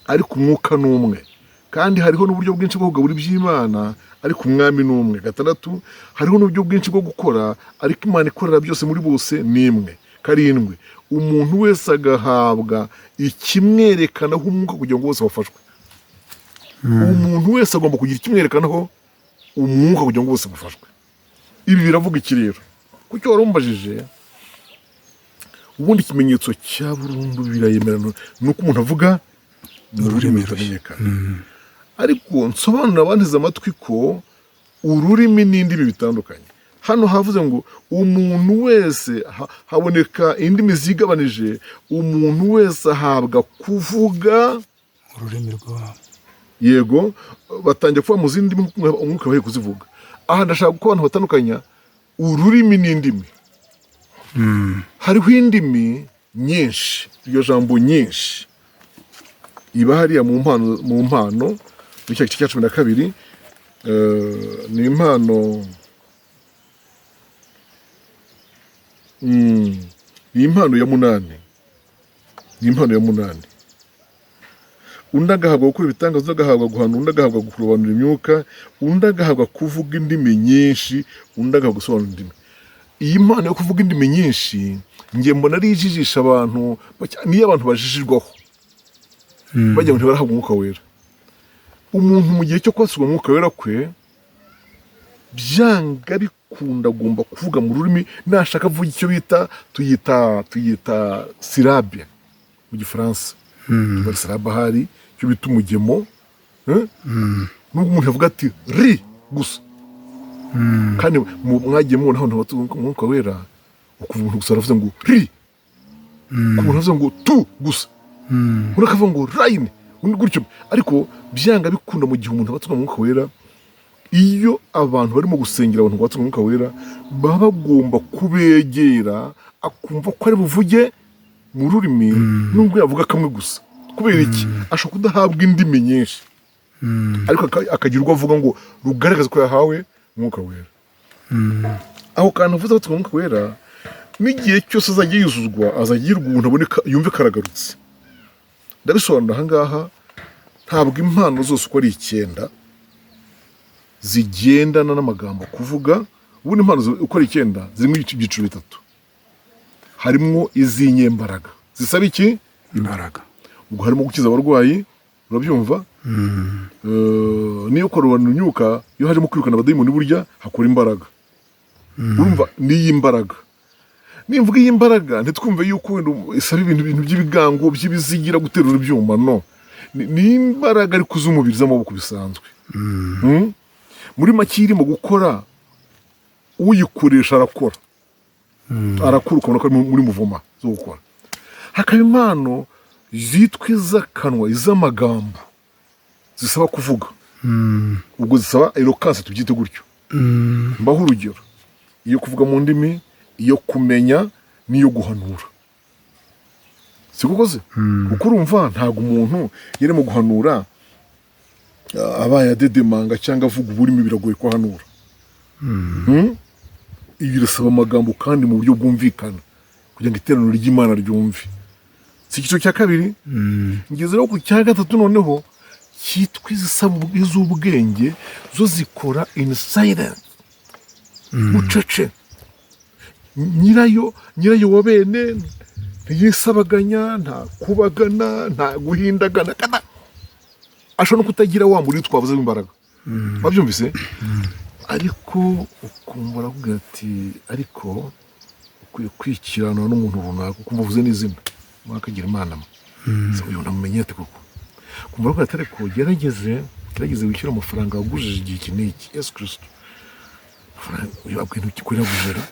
ariko umwuka n'umwe kandi hariho n'uburyo bwinshi bwo kugabura iby'Imana ariko umwami n'umwe 6 hariho n'uburyo bwinshi bwo gukora ariko Imana ikorera byose muri bose n'imwe 7 umuntu wese agahabwa ikimwerekanaho umwuka kugira ngo bose bafashwe umuntu wese agomba kugira ikimwerekanaho umwuka kugira ngo bose bafashwe ibi biravuga iki rero kuko warumbajije ubundi ikimenyetso cya burundu birayemerana nuko umuntu avuga mu rurimi rutamenyekana ariko nsobanura abanteze amatwi ko ururimi n'indimi bitandukanye hano havuze ngo umuntu wese haboneka indimi zigabanije umuntu wese ahabwa kuvuga ururimi rwabo yego batangiye kuvuga mu zindi umwuka wahe kuzivuga aha ndashaka ko abantu batandukanya ururimi n'indimi hariho indimi nyinshi iryo jambo nyinshi iba hariya mu mpano mu gice cya 12 ni impano ya 8 ni impano ya 8 undi agahabwa gukora ibitangaza agahabwa guhanura undi agahabwa kurobanura imyuka undi agahabwa kuvuga indimi nyinshi undi agahabwa gusobanura indimi iyi mpano yo kuvuga indimi nyinshi ngiye mbona ari ijijisha abantu niyo abantu bajijirwaho bajya ngo ntibarahabwa umwuka wera umuntu mu gihe cyo kwasirwa umwuka wera kwe byanga bikunda agomba kuvuga mu rurimi nashaka avuga icyo bita tuyita silabe mu gifaransa silabe ahari icyo bita umugemo nubwo umuntu avuga ati ri gusa kandi mwagiye mubona aho umwuka wera ukuvuga gusa aravuze ngo ri umuntu aravuze ngo tu gusa undi akavuga ngo rayine undi gutyo ariko byanga bikunda mu gihe umuntu abatuzwa umwuka wera iyo abantu barimo gusengera abantu batuzwa umwuka wera baba bagomba kubegera akumva ko ari buvuge mu rurimi nubwo yavuga kamwe gusa kubera iki ashobora kudahabwa indimi nyinshi ariko akagira urwo avuga ngo rugaragaza ko yahawe umwuka wera aho kantu uvuze abatuzwa umwuka wera n'igihe cyose azajya yuzuzwa azagirwa ubuntu aboneka yumve karagarutse. Ndabisobanura ahangaha, ntabwo impano zose uko ari 9 zigendana n'amagambo kuvuga. Ubundi impano uko ari 9 zirimo ibyiciro 3. Harimo iz'inyembaraga zisaba iki? Imbaraga. Ubwo harimo gukiza abarwayi, urabyumva? Niyo korobana umwuka, iyo harimo kwirukana abadayimoni burya hakora imbaraga. Urumva ni imbaraga. Nimvuga imbaraga ntitwumve yuko wenda isaba ibintu by'ibigango by'ibizigira guterura ibyuma, no. Ni imbaraga ari kuzumubiri z'amaboko bisanzwe. Muri make irimo gukora, uyikoresha arakora. Arakora ukabona ko muri muvuma zo gukora. Hakaba impano zitwa iz'akanwa, iz'amagambo zisaba kuvuga. Ubwo zisaba eloquence, tubyite gutyo. Mbaho urugero, iyo kuvuga mu ndimi, iyo kumenya, n'iyo guhanura. Siko se? Kuko urumva ntago umuntu yeremo guhanura abaye adedemanga cyangwa avuga uburimi biragoye ko ahanura. Ibi birasaba amagambo kandi mu buryo bwumvikana kugira ngo iteraniro ry'Imana ryumve. Si icyiciro cya 2. Ngeze rero ku cya 3 noneho cyitwa iz'ubwenge, zo zikora in silence, mucece. Nyirayo wa bene ntiyisabaganya, nta kubagana, nta guhindagana, ashobora no kutagira wa muri twavuze imbaraga. Babyumvise? Ariko ukumva aravuga ati ariko ukwiye kwikirana n'umuntu runaka, ukumva uvuze n'izina mwakagira Imana. Uyu namenye ate kuko kumva ko atari ko gerageze wishyura amafaranga wagujije igihe iki n'iki. Yesu Kristo uyu abwira ukikorera bujera.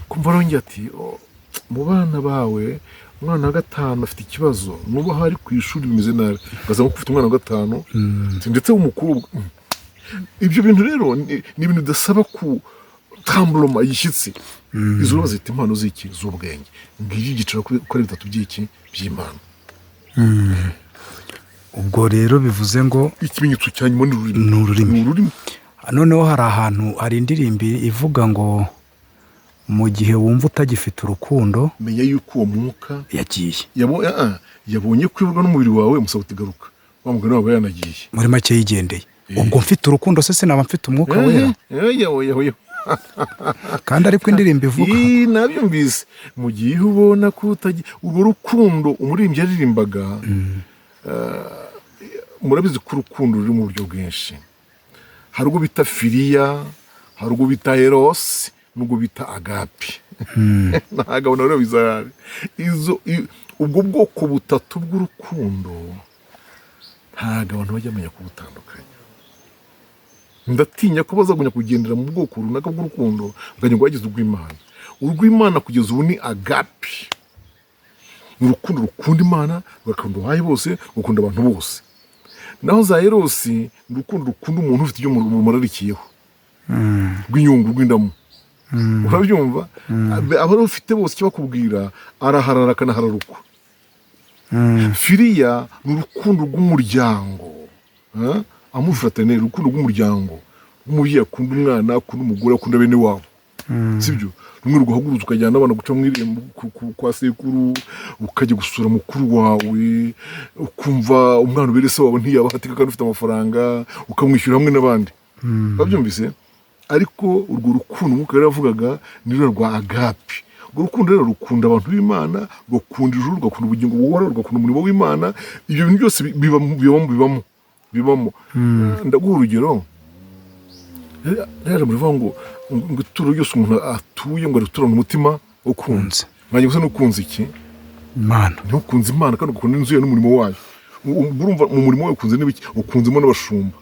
Kumva rongera ati mu bana bawe umwana wa 5 afite ikibazo, nuba hari ku ishuri bimeze nabi, bazamo kufite umwana wa 5 ndetse w'umukuru. Ibyo bintu rero ni ibintu dasaba ku tamburoma yishyitse. Izo bazita impano z'iki? Z'ubwenge. Ngiye igiciro ko ari 3 by'iki by'Imana. Ubwo rero bivuze ngo ikimenyetso cyanyuma ni ururimi. Noneho hari ahantu hari indirimbo ivuga ngo mu gihe wumva utagifite urukundo, menya yuko uwo mwuka yagiye. Yabonye kwibwa n'umubiri wawe, musaba utigaruka. Wa mugani wawe yanagiye. Muri make yigendeye. Ubwo mfite urukundo se sinaba mfite umwuka wera? Kandi ariko indirimbo ivuga nabyumvise, mu gihe ubona ko urwo rukundo umuririmbyi yaririmbaga. Murabizi ko urukundo ruri mu buryo bwinshi. Hari urwo bita filiya, hari urwo bita eros, n'urwo bita agape. Ntabwo rero bizarare ubwo bwoko 3 bw'urukundo ntabwo abantu bajya bamenya kubutandukanya. Ndatinya ko bazagunya kugendera mu bwoko runaka bw'urukundo bakajya ngo bagize urw'Imana. Urw'Imana kugeza ubu ni agape. Urukundo rukunda Imana, rugakunda abaye bose, rukunda abantu bose. Naho za erosi urukundo rukunda umuntu ufite ibyo murarikiyeho, rw'inyungu, rw'indamu. Urabyumva? Abari ufite bose icyo bakubwira araharara akanahararukwa. Filiya ni urukundo rw'umuryango, amufratane, urukundo rw'umuryango. Umubyeyi akunda umwana, akunda umugore, akunda bene wabo. Sibyo? Rumwe ruguhagurutsa ukajyana abana guca mu irembo kwa sekuru, ukajya gusura mukuru wawe, ukumva umwana ubere se wawe ntiyabahatika kandi ufite amafaranga, ukamwishyura hamwe n'abandi. Babyumvise? Ariko urwo rukundo umwuka yari avugaga ni rwa agape. Urwo rukundo rero rukunda abantu b'Imana, rukunda ijuru, rugakunda ubugingo buhoraho, rugakunda umurimo w'Imana. Ibyo bintu byose bibamo. Ndaguha urugero. Rero murivuga ngo ituro ryose umuntu atuye ngo ariturane umutima ukunze. Mwanya gusa n'ukunze iki? Imana. Ntukunze Imana kandi ukunda inzu ye n'umurimo wayo. Urumva mu murimo wayo ukunze n'ibiki? Ukunzemo n'abashumba.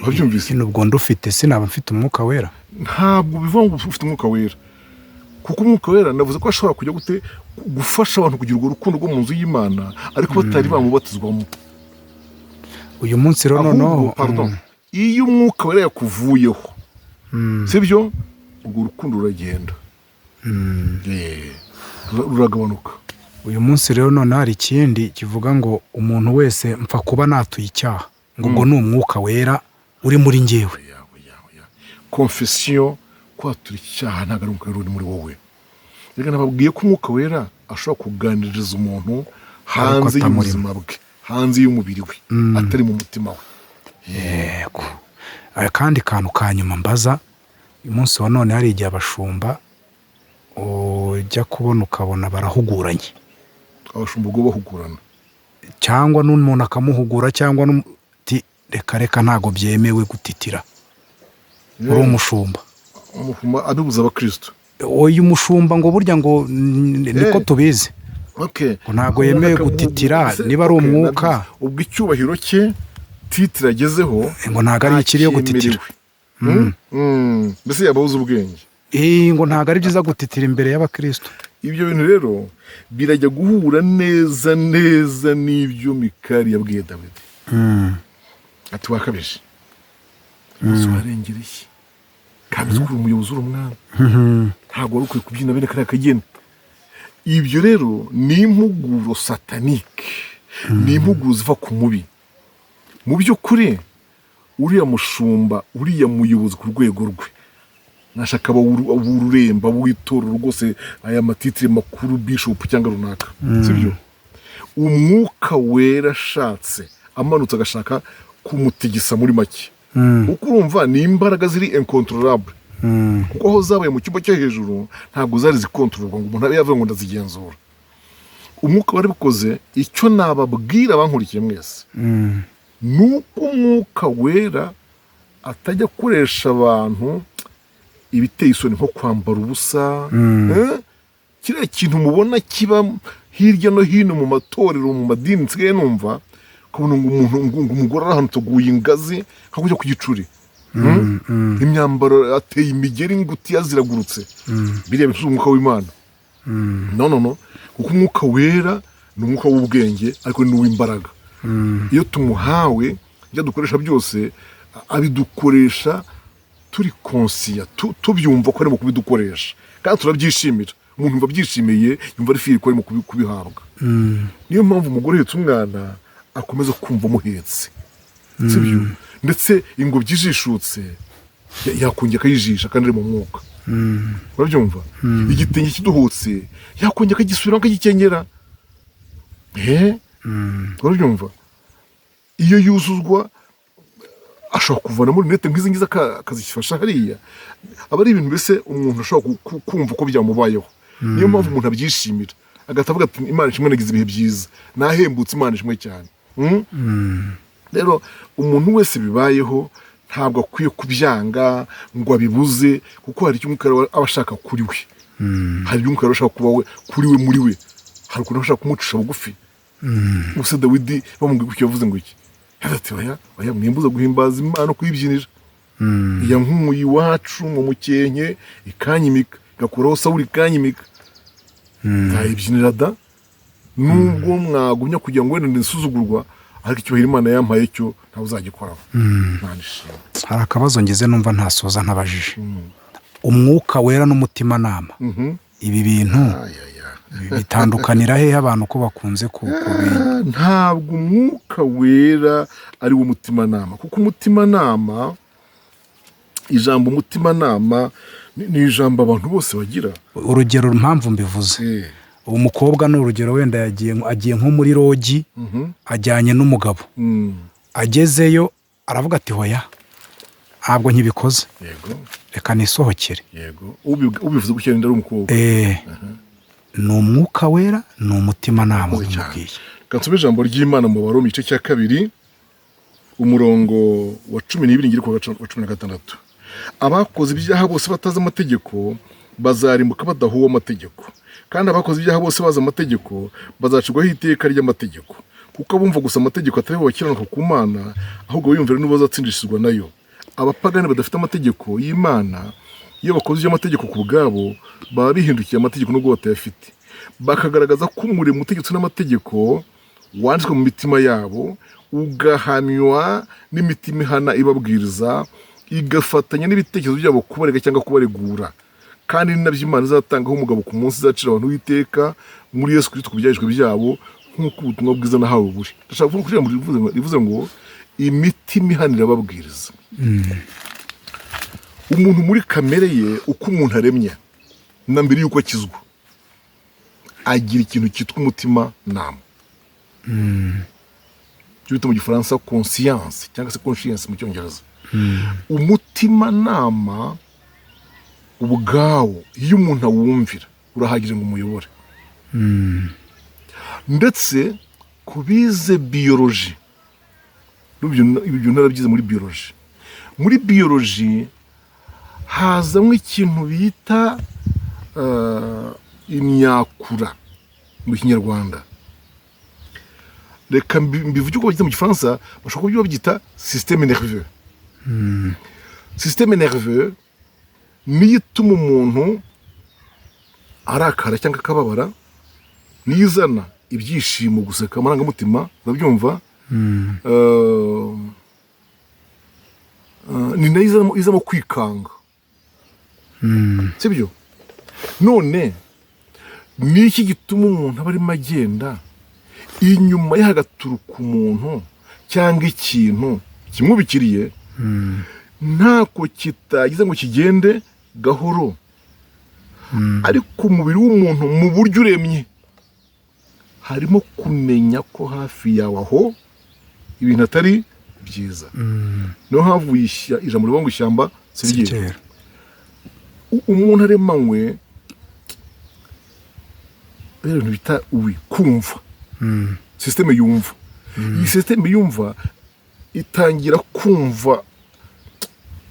Babyumvise? Nubwo ndufite sinaba mfite umwuka wera. Ntabwo bivuga ngo ufite umwuka wera. Kuko umwuka wera navuze ko ashobora kujya gufasha abantu kugira urwo rukundo rwo mu nzu y'Imana, ariko batari bamubatizwamo. Uyu munsi rero noneho iyo umwuka wera yakuvuyeho, sibyo? Urwo rukundo ruragenda, ruragabanuka. Uyu munsi rero none hari ikindi kivuga ngo umuntu wese mpfa kuba natuye icyaha, ngo ubwo ni umwuka wera uri muri njyewe. Confession, kwatura icyaha ntabwo ari umwuka wera uri muri wowe. reka nababwiye ko umwuka wera ashobora kuganiriza umuntu hanze y'ubuzima bwe, hanze y'umubiri we, atari mu mutima we. Yego. Kandi kantu ka nyuma mbaza, uyu munsi wa none hari igihe abashumba ujya kubona ukabona barahuguranye. Abashumba ubwo bahugurana, cyangwa n'umuntu akamuhugura, cyangwa reka ntago byemewe gutitira. Uri umushumba abibuza abakristo. Uyu mushumba ngo burya ngo niko tubizi, ngo ntago yemewe gutitira niba ari umwuka. Ubwo icyubahiro cye titira agezeho ngo ntago ari ikiri yo gutitira. Mbese yababuza ubwenge. Ngo ntago ari byiza gutitira imbere y'abakristo. Ibyo bintu rero birajya guhura neza neza n'ibyo Mikali yabwiye Dawidi. Ati wakabije, umunsi warengereye kandi ukuri umuyobozi w'umwami, ntabwo wari ukwiye kubyina bene kariya kageni. Ibyo rero ni impuguro satanike, ni impuguro ziva ku mubi. Mu by'ukuri uriya mushumba, uriya muyobozi ku rwego rwe, nashaka ururemba w'itorero rwose, aya matitire makuru, bishop cyangwa runaka, sibyo? Umwuka wera ashatse amanutse agashaka kumutigisa muri make, uko urumva ni imbaraga ziri incontrolable, kuko aho zabaye mu cyumba cyo hejuru ntabwo zari zikontororwa ngo umuntu abe yavuga ngo ndazigenzura. Umwuka wari bukoze icyo nababwira abankurikiye mwese, nuko umwuka wera atajya akoresha abantu ibiteye isoni nko kwambara ubusa, kiriya kintu mubona kiba hirya no hino mu matorero, mu madini nsigaye numva, kubona ngo umugore ari ahantu tuguye ingazi nko kujya ku gicuri, imyambaro ateye imigeri ingutiya ziragurutse, biriya bintu umwuka w'Imana. No, kuko umwuka wera ni umwuka w'ubwenge, ariko ni uw'imbaraga. Iyo tumuhawe ibyo dukoresha byose, abidukoresha turi konsiya, tubyumva ko arimo kubidukoresha, kandi turabyishimira. Umuntu yumva abyishimiye, yumva ari firi ko arimo kubihabwa. Niyo mpamvu umugore uhetse umwana akomeza kumva amuhetse, sibyo? Ndetse ingobyi ijishutse yakongera akayijisha kandi ari mu mwuka. Urabyumva? Igitenge kiduhutse yakongera akagisubira akagikenyera. Urabyumva? Iyo yuzuzwa ashobora kuvana muri nete nk'izi ngizi akazifasha hariya. Aba ari ibintu mbese umuntu ashobora kumva ko byamubayeho. Niyo mpamvu umuntu abyishimira, agatavuga ati Imana ishimwe, nagize ibihe byiza, nahembutse, Imana ishimwe cyane. Rero umuntu wese bibayeho ntabwo akwiye kubyanga ngo abibuze, kuko hari icyo umwuka aba ashaka kuri we, hari icyo umwuka aba ashaka kuba we kuri we, muri we hari ukuntu ashaka kumucisha bugufi. Gusa Dawidi bamubwiye ko yavuze ngo iki, ati oya mwimbuza guhimbaza Imana, kuyibyinira. Iya nkumuye iwacu mu mukenke ikanyimika, igakuraho Sawuli ikanyimika, ntayibyinira da. Nubwo mwagumya kugira ngo wenda nisuzugurwa, ariko icyubahiro Imana yampaye cyo ntawe uzagikoraho. Hari akabazo ngize numva ntasoza ntabajije. Umwuka wera n'umutima nama, ibi bintu bitandukanira hehe abantu ko bakunze ntabwo umwuka wera ari wo mutima nama, kuko umutima nama, ijambo umutima nama ni ijambo abantu bose bagira. Urugero impamvu mbivuze, umukobwa ni urugero, wenda agiye nko muri rogi, ajyanye n'umugabo, agezeyo aravuga ati hoya ntabwo nkibikoze, reka nisohokere. Ubivuze gutya ari umukobwa. Ni umwuka wera, ni umutima nama umubwiye. Kansome ijambo ry'Imana mu Baroma igice cya 2 umurongo wa 12 ngiri ku wa 16. Abakoze ibyaha bose batazi amategeko bazarimbuka badahuwe amategeko, kandi abakoze ibyaha bose bazi amategeko bazacirwaho iteka ry'amategeko, kuko abumva gusa amategeko atari bo bakiranuka ku Mana, ahubwo biyumvira n'uwo bazatsindishizwa nayo. Abapagani badafite amategeko y'Imana, iyo bakoze amategeko ku bwabo, baba bihindukiye amategeko nubwo batayafite, bakagaragaza ko umurimo utegetswe n'amategeko wanditswe mu mitima yabo, ugahamywa n'imitima ihana ibabwiriza, igafatanya n'ibitekerezo byabo kubarega cyangwa kubaregura. Kandi ni nabyo Imana izatangaho umugabo ku munsi izacira abantu w'iteka muri Yesu Kristo ku byahishwe byabo, nk'uko ubutumwa bwiza nahawe buri. Ndashaka kuvuga ko rivuze ngo imitima ihana irababwiriza. Umuntu muri kamere ye, uko umuntu aremye na mbere yuko akizwa, agira ikintu cyitwa umutima nama. Cyo bita mu gifaransa conscience cyangwa se conscience mu cyongereza. Umutima nama ubwawo iyo umuntu awumvira urahagije ngo umuyobore. Ndetse kubize biology, ibyo narabyize muri biology. Muri biology hazamwe ikintu bita imyakura mu kinyarwanda. Reka mbivuge uko babyita mu gifaransa, bashobora kuba babyita système nerveux. Système nerveux niyo ituma umuntu arakara cyangwa akababara, niyo izana ibyishimo, guseka, amarangamutima, urabyumva? Ni nayo izamo kwikanga. Sibyo? None ni iki gituma umuntu aba arimo agenda inyuma ye hagaturuka umuntu cyangwa ikintu kimwubikiriye, ntako kitagize ngo kigende gahoro, ariko umubiri w'umuntu mu buryo uremye harimo kumenya ko hafi yawe aho ibintu atari byiza. Niyo havuye ijambo rivuga ngo ishyamba si ryera. Umuntu aremanywe rero bita kumva, systeme yumva. Iyi systeme yumva itangira kumva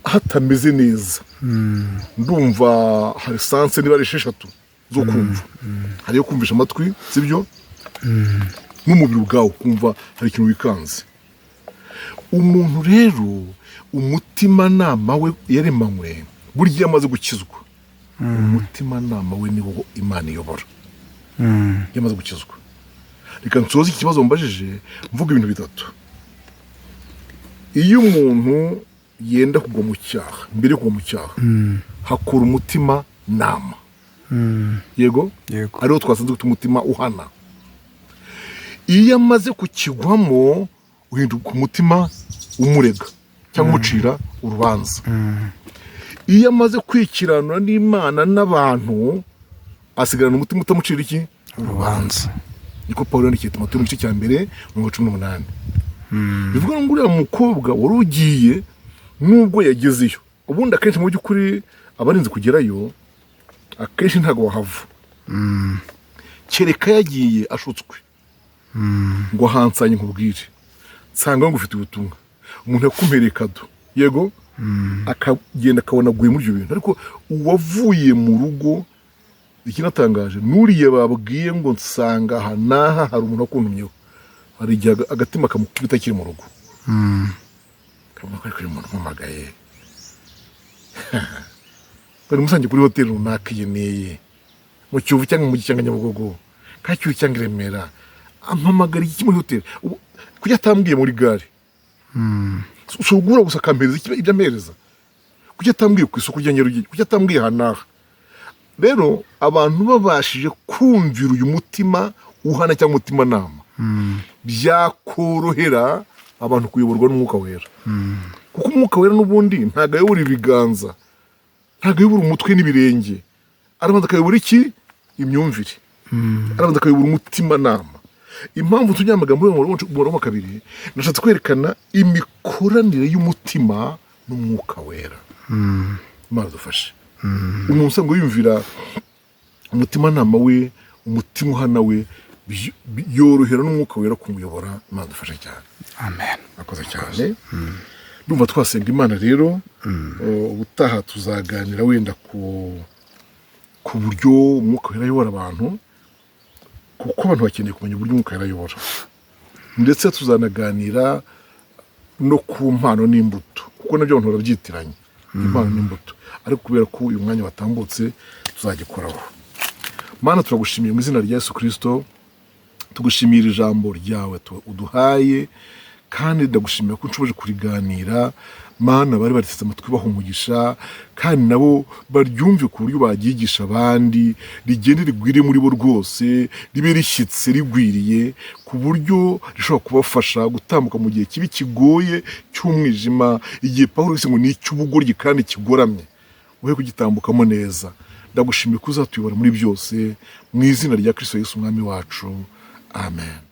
hatameze neza. Ndumva hari sanse niba ari 6 zo kumva. Hariyo kumvisha amatwi, sibyo? N'umubiri ubwawo kumva hari ikintu wikanze. Umuntu rero umutima nama we yaremanywe burya amaze gukizwa. Umutima nama we niwo Imana iyobora. Yamaze gukizwa. Reka nsoze ikibazo mbajije mvuga ibintu bitatu. Iyo umuntu yenda kugwa mu cyaha, mbere yo kugwa mu cyaha, hakura umutima nama. Yego? Ariho twasanze gute umutima uhana. Iyo amaze kukigwamo uhinduka umutima umurega cyangwa umucira urubanza. Iyo amaze kwikiranura n'Imana n'abantu asigarana umutima utamucira iki? Urubanza. Niko Pawulo yandikiye Timoteyo mu gice cya mbere mu 18. Bivuga ngo uriya mukobwa wari ugiye nubwo yagezeyo, ubundi akenshi mu by'ukuri abarinze kugerayo akenshi ntago wahava. Kereka yagiye ashutswe ngo hansanye nkubwire, nsanga ngo ufite ubutumwa, umuntu yakumpereye kado, yego, akagenda akabona guye muri ibyo bintu. Ariko uwavuye mu rugo, ikinatangaje nuriye babwiye ngo nsanga aha n'aha hari umuntu wakuntumyeho, hari igihe agatima kamukubita kiri mu rugo. Kavuga ko ari kuri umuntu mpamagaye, bari musange kuri hoteli runaka iyeneye mu Kiyovu cyangwa mu Gicanga Nyabugogo, Kacyiru cyangwa Iremera, ampamagara iki muri hoteli kujya atambwiye muri gare. Usugura gusa kampereza ibyo ampereza, kujya atambwiye ku isoko rya Nyarugenge, kujya atambwiye hanaha. Rero abantu babashije kumvira uyu mutima uhana cyangwa umutima nama, byakorohera abantu kuyoborwa n'umwuka wera. Kuko umwuka wera n'ubundi ntago ayobora ibiganza, ntago ayobora umutwe n'ibirenge, arabanza akayobora iki? Imyumvire. Arabanza akayobora umutima nama. Impamvu tujya amagambo mu Roma 2 nashatse kwerekana imikoranire y'umutima n'umwuka wera. Imana dufashe. Umuntu usanzwe yumvira umutima nama we, umutima uhana we, yorohera n'umwuka wera kumuyobora. Imana dufashe cyane. Amen. Akoze cyane. Ndumva twasenga Imana rero, ubutaha tuzaganira wenda ku buryo umwuka wera ayobora abantu, kuko abantu bakeneye kumenya uburyo umwuka wera ayobora. Ndetse tuzanaganira no ku mpano n'imbuto, kuko nabyo abantu barabyitiranye, impano n'imbuto. Ariko kubera ko uyu mwanya watambutse tuzagikoraho. Mana turagushimiye mu izina rya Yesu Kristo, tugushimira ijambo ryawe uduhaye, kandi ndagushimira ko nshoboje kuriganira. Mana bari baritse amatwi bahumugisha, kandi nabo baryumve ku buryo bagigisha abandi, rigende rigwire muri bo rwose, ribe rishyitse rigwiriye, ku buryo rishobora kubafasha gutambuka mu gihe kibi kigoye cy'umwijima, igihe Pawulo yise ngo ni icy'ubugoryi kandi kigoramye, uhe kugitambukamo neza. ndagushimiye ko uzatuyobora muri byose, mu izina rya Kristo Yesu umwami wacu, amen.